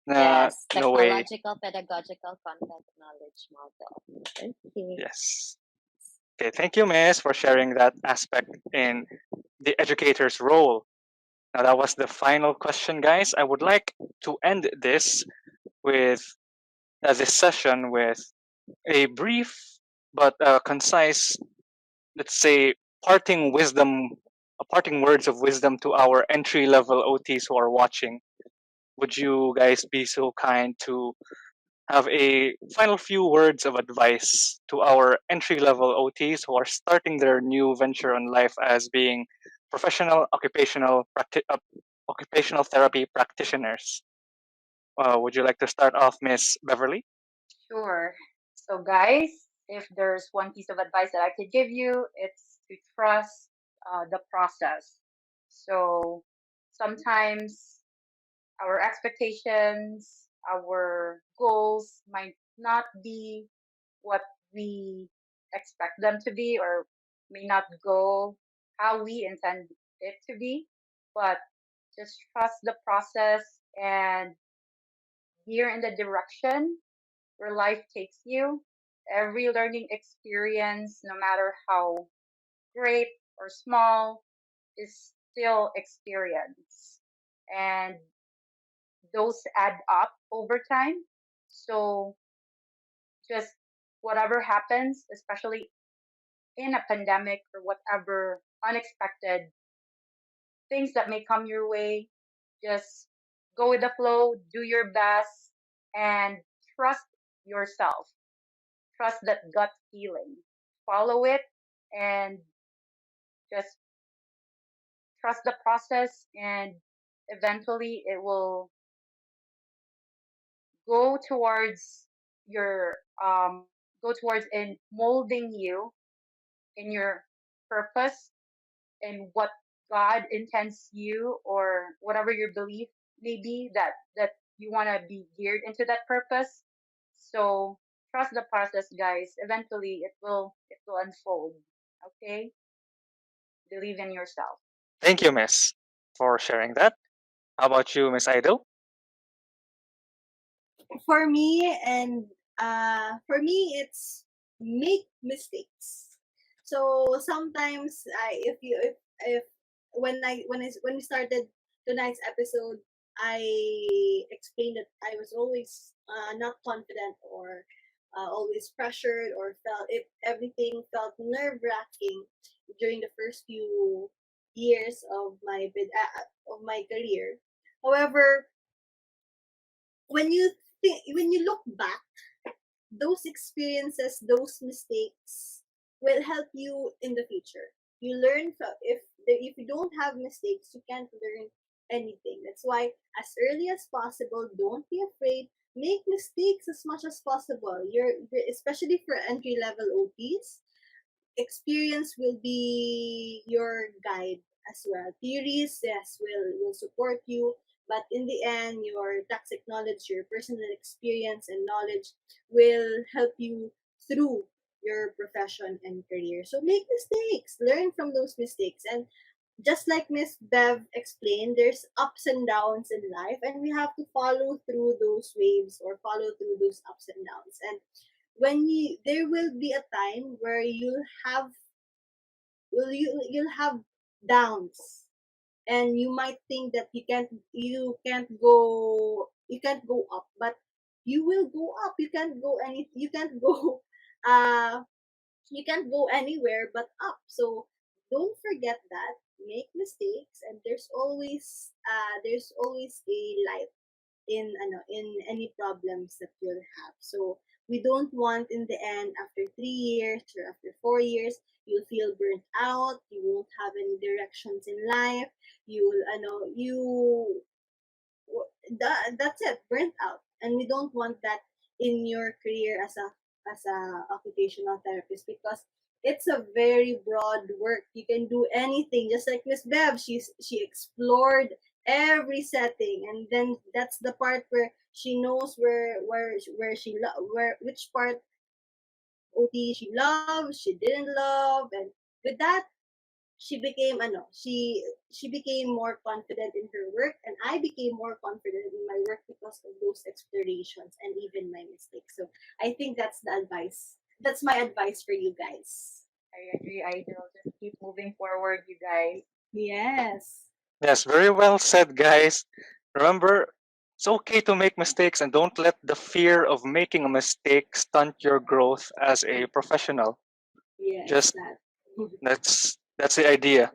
Yes, No way. technological, pedagogical content knowledge model. Okay. Yes. Okay, thank you, Miss, for sharing that aspect in the educator's role. Now, that was the final question, guys. I would like to end this with this session with a brief but concise, let's say, parting words of wisdom to our entry-level OTs who are watching. Would you guys be so kind to have a final few words of advice to our entry-level OTs who are starting their new venture in life as being professional occupational therapy practitioners? would you like to start off, Miss Beverly? Sure. So, guys, if there's one piece of advice that I could give you, it's to trust the process. So, sometimes our expectations, our goals might not be what we expect them to be, or may not go how we intend it to be. But just trust the process and veer in the direction where life takes you. Every learning experience, no matter how great or small, is still experience. And those add up over time. So just whatever happens, especially in a pandemic or whatever unexpected things that may come your way, just go with the flow, do your best, and trust yourself. Trust that gut feeling. Follow it and just trust the process, and eventually it will go towards your go towards in molding you in your purpose and what God intends you, or whatever your belief may be, that you want to be geared into that purpose. So trust the process, guys. Eventually it will unfold. Okay? Believe in yourself. Thank you, Miss, for sharing that. How about you, Miss Idol? For me, it's make mistakes. So sometimes, if when we started tonight's episode, I explained that I was always not confident, or always pressured, or felt if everything felt nerve wracking during the first few years of my career. However, when you look back, those experiences, those mistakes will help you in the future. You learn from if you don't have mistakes, you can't learn anything. That's why as early as possible, don't be afraid. Make mistakes as much as possible. Especially for entry level OTs, experience will be your guide as well. Theories, yes, will support you, but in the end, your toxic knowledge, your personal experience and knowledge will help you through your profession and career. So make mistakes, learn from those mistakes, and just like Miss Bev explained, there's ups and downs in life, and we have to follow through those waves, or follow through those ups and downs. And there will be a time where have you'll have downs, and you might think that you can't go up, but you will go up. Uh you can't go anywhere but up. So don't forget that. Make mistakes, and there's always a light in any problems that you'll have. So we don't want in the end, after 3 years or after 4 years, you'll feel burnt out, you won't have any directions in life, you'll you that's it, burnt out. And we don't want that in your career as a occupational therapist, because it's a very broad work. You can do anything, just like Miss Bev. She explored every setting, and then that's the part where she knows where which part OT she loved, she didn't love, and with that she became she became more confident in her work, and I became more confident in my work because of those explorations and even my mistakes. So I think that's my advice for you guys. I agree, Idol. Just keep moving forward, you guys. Yes. Yes, very well said, guys. Remember, it's okay to make mistakes, and don't let the fear of making a mistake stunt your growth as a professional. Yes, Just that. that's the idea.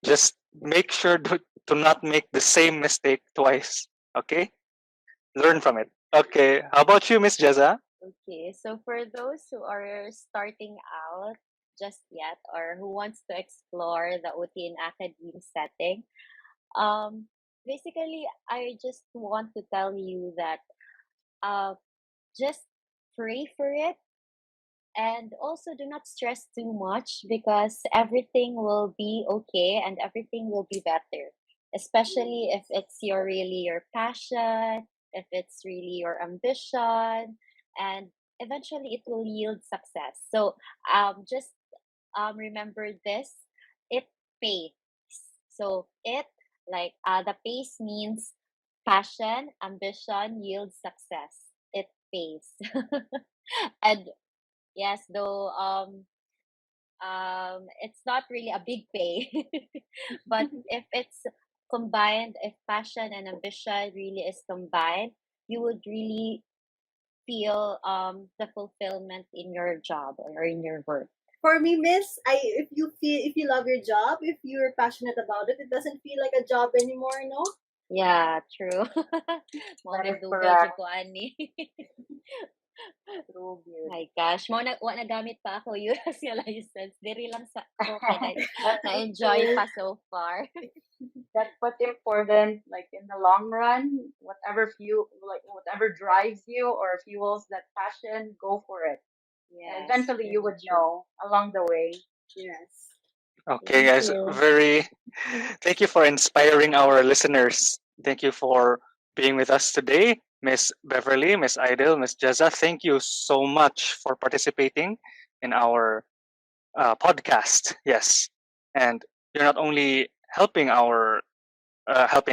Just make sure to not make the same mistake twice. Okay? Learn from it. Okay. How about you, Miss Jeza? Okay, so for those who are starting out just yet, or who wants to explore the OT in academe setting, um, basically, I just want to tell you that just pray for it, and also do not stress too much, because everything will be okay and everything will be better, especially if it's your passion, if it's really your ambition, and eventually it will yield success. So just remember this: it pays. So it, like, the pace means passion, ambition yields success. It pays. And yes, though it's not really a big pay, but if it's combined, if passion and ambition really is combined, you would really feel the fulfillment in your job or in your work. For me, Miss, if you love your job, if you're passionate about it, it doesn't feel like a job anymore, no? Yeah, true. Mo That is nadugay correct. jud ko ani. True, beauty. My gosh, wa nagamit pa ako US nga license. Diri lang sa ako kay na-enjoy pa so far. That's what's important. Like in the long run, whatever drives you or fuels that passion, go for it. And Yes, eventually, you really would true. know along the way. Yes. Okay, Thank guys, you. thank you for inspiring our listeners. Thank you for being with us today, Miss Beverly, Miss Idol, Miss Jezza. Thank you so much for participating in our podcast. Yes, and you're not only helping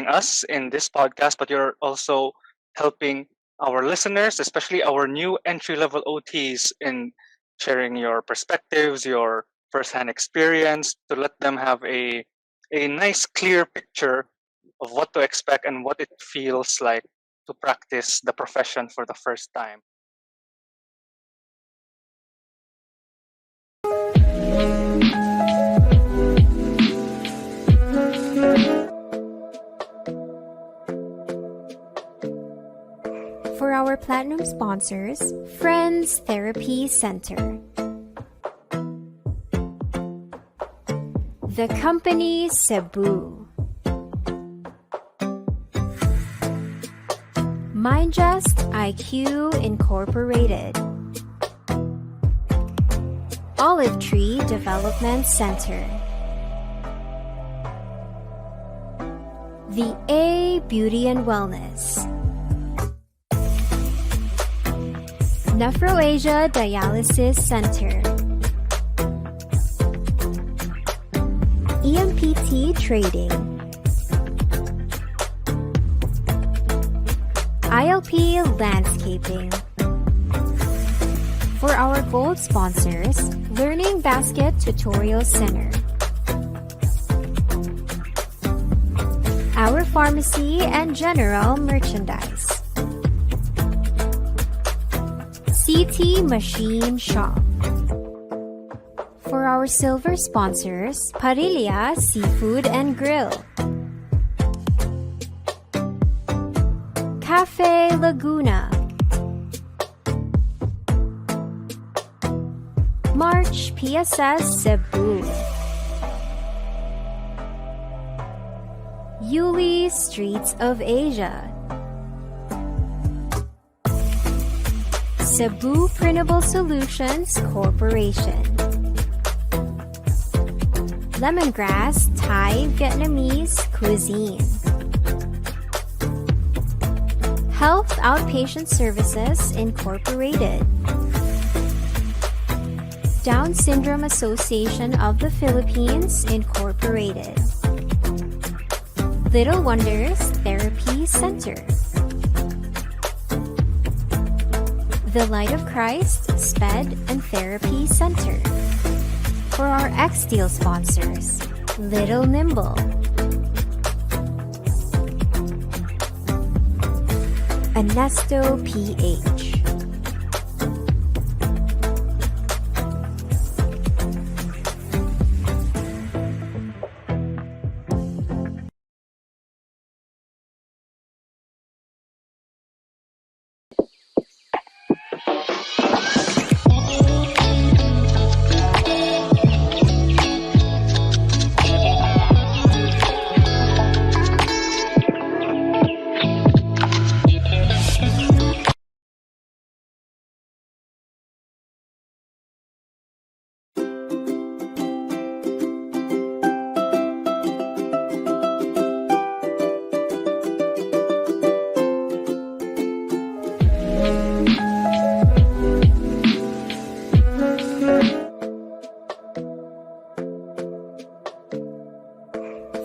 us in this podcast, but you're also helping our listeners, especially our new entry-level OTs, in sharing your perspectives, your first-hand experience, to let them have a nice, clear picture of what to expect and what it feels like to practice the profession for the first time. For our platinum sponsors, Friends Therapy Center, the company Cebu, Mindjust IQ Incorporated, Olive Tree Development Center, the A Beauty and Wellness, Nephroasia Dialysis Center, EMPT Trading, ILP Landscaping. For our gold sponsors, Learning Basket Tutorial Center, our pharmacy and general merchandise, CT Machine Shop. For our silver sponsors, Parilla Seafood and Grill, Cafe Laguna, March PSS Cebu, Yuli Streets of Asia, Cebu Printable Solutions Corporation, Lemongrass Thai Vietnamese Cuisine, Health Outpatient Services Incorporated, Down Syndrome Association of the Philippines Incorporated, Little Wonders Therapy Center, The Light of Christ SPED and Therapy Center. For our X-Deal sponsors, Little Nimble, Anesto PH,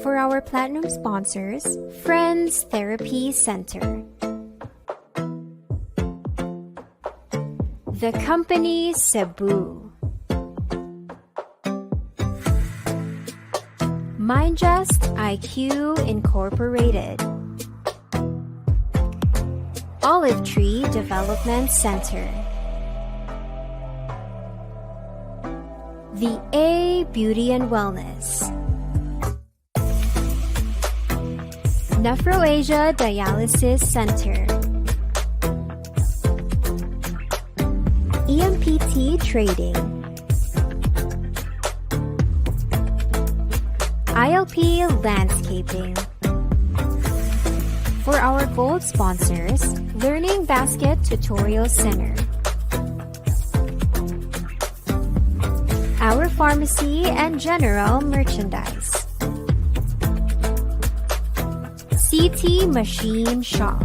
For our platinum sponsors, Friends Therapy Center. The company Cebu. Mindjust IQ Incorporated. Olive Tree Development Center. The A Beauty and Wellness. 𝘍𝘀𝘥𝘠𝘕 Dialysis Center. EMPT Trading. ILP Landscaping. For our gold sponsors, Learning Basket Tutorial Center. Our pharmacy and general merchandise. CT Machine Shop.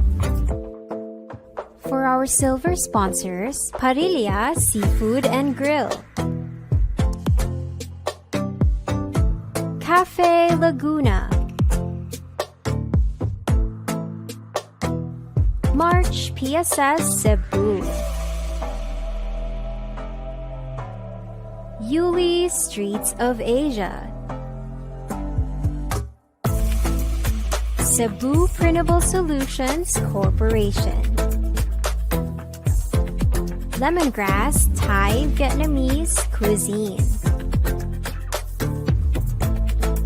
For our silver sponsors, Parilla Seafood and Grill. Cafe Laguna. March PSS Cebu. Yuli Streets of Asia. Cebu Printable Solutions Corporation. Lemongrass Thai Vietnamese Cuisine.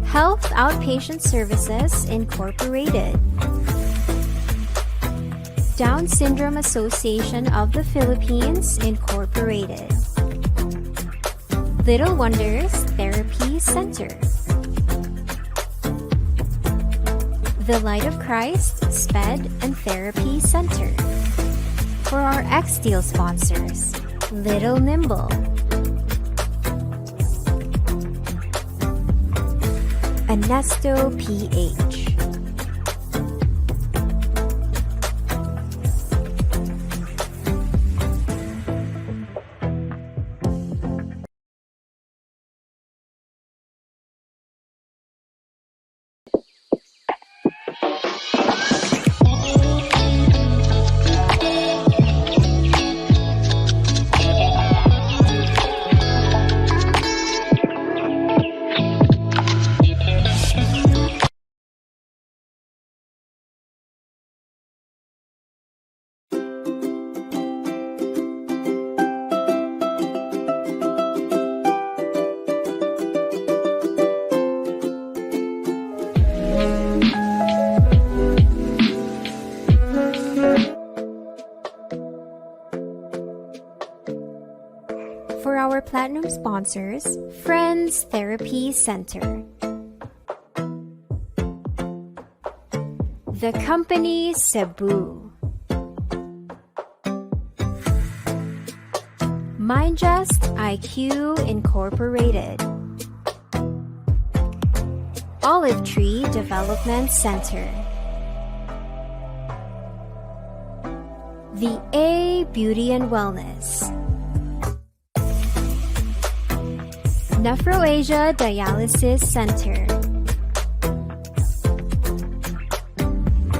Health Outpatient Services Incorporated. Down Syndrome Association of the Philippines Incorporated. Little Wonders Therapy Center. The Light of Christ SPED and Therapy Center. For our X-Deal sponsors, Little Nimble, Anesto PH. For our platinum sponsors, Friends Therapy Center. The company Cebu. Mindjust IQ Incorporated. Olive Tree Development Center. The A Beauty and Wellness. 𝘍𝘀𝘥𝘠𝘕 Dialysis Center.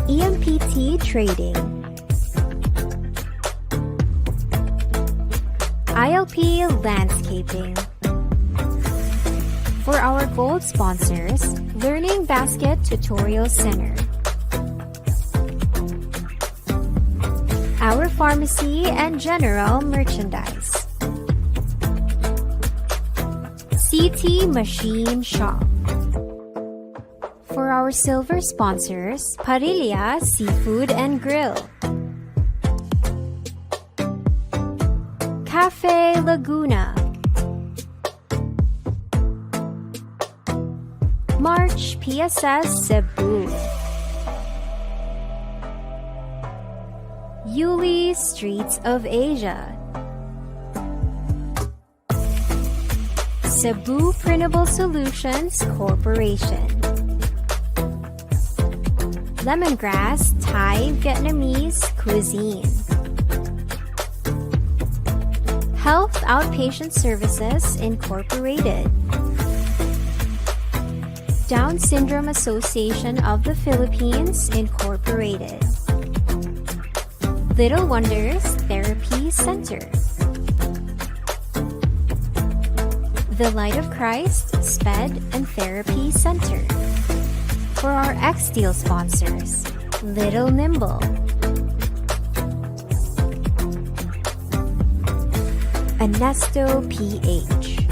EMPT Trading. ILP Landscaping. For our gold sponsors, Learning Basket Tutorial Center. Our pharmacy and general merchandise. CT Machine Shop. For our silver sponsors, Parilla Seafood and Grill, Cafe Laguna, March PSS Cebu, Yuli Streets of Asia, Cebu Printable Solutions Corporation, Lemongrass Thai Vietnamese Cuisine, Health Outpatient Services Incorporated, Down Syndrome Association of the Philippines, Incorporated. Little Wonders Therapy Center. The Light of Christ SPED and Therapy Center. For our X-Deal sponsors, Little Nimble, Ernesto PH,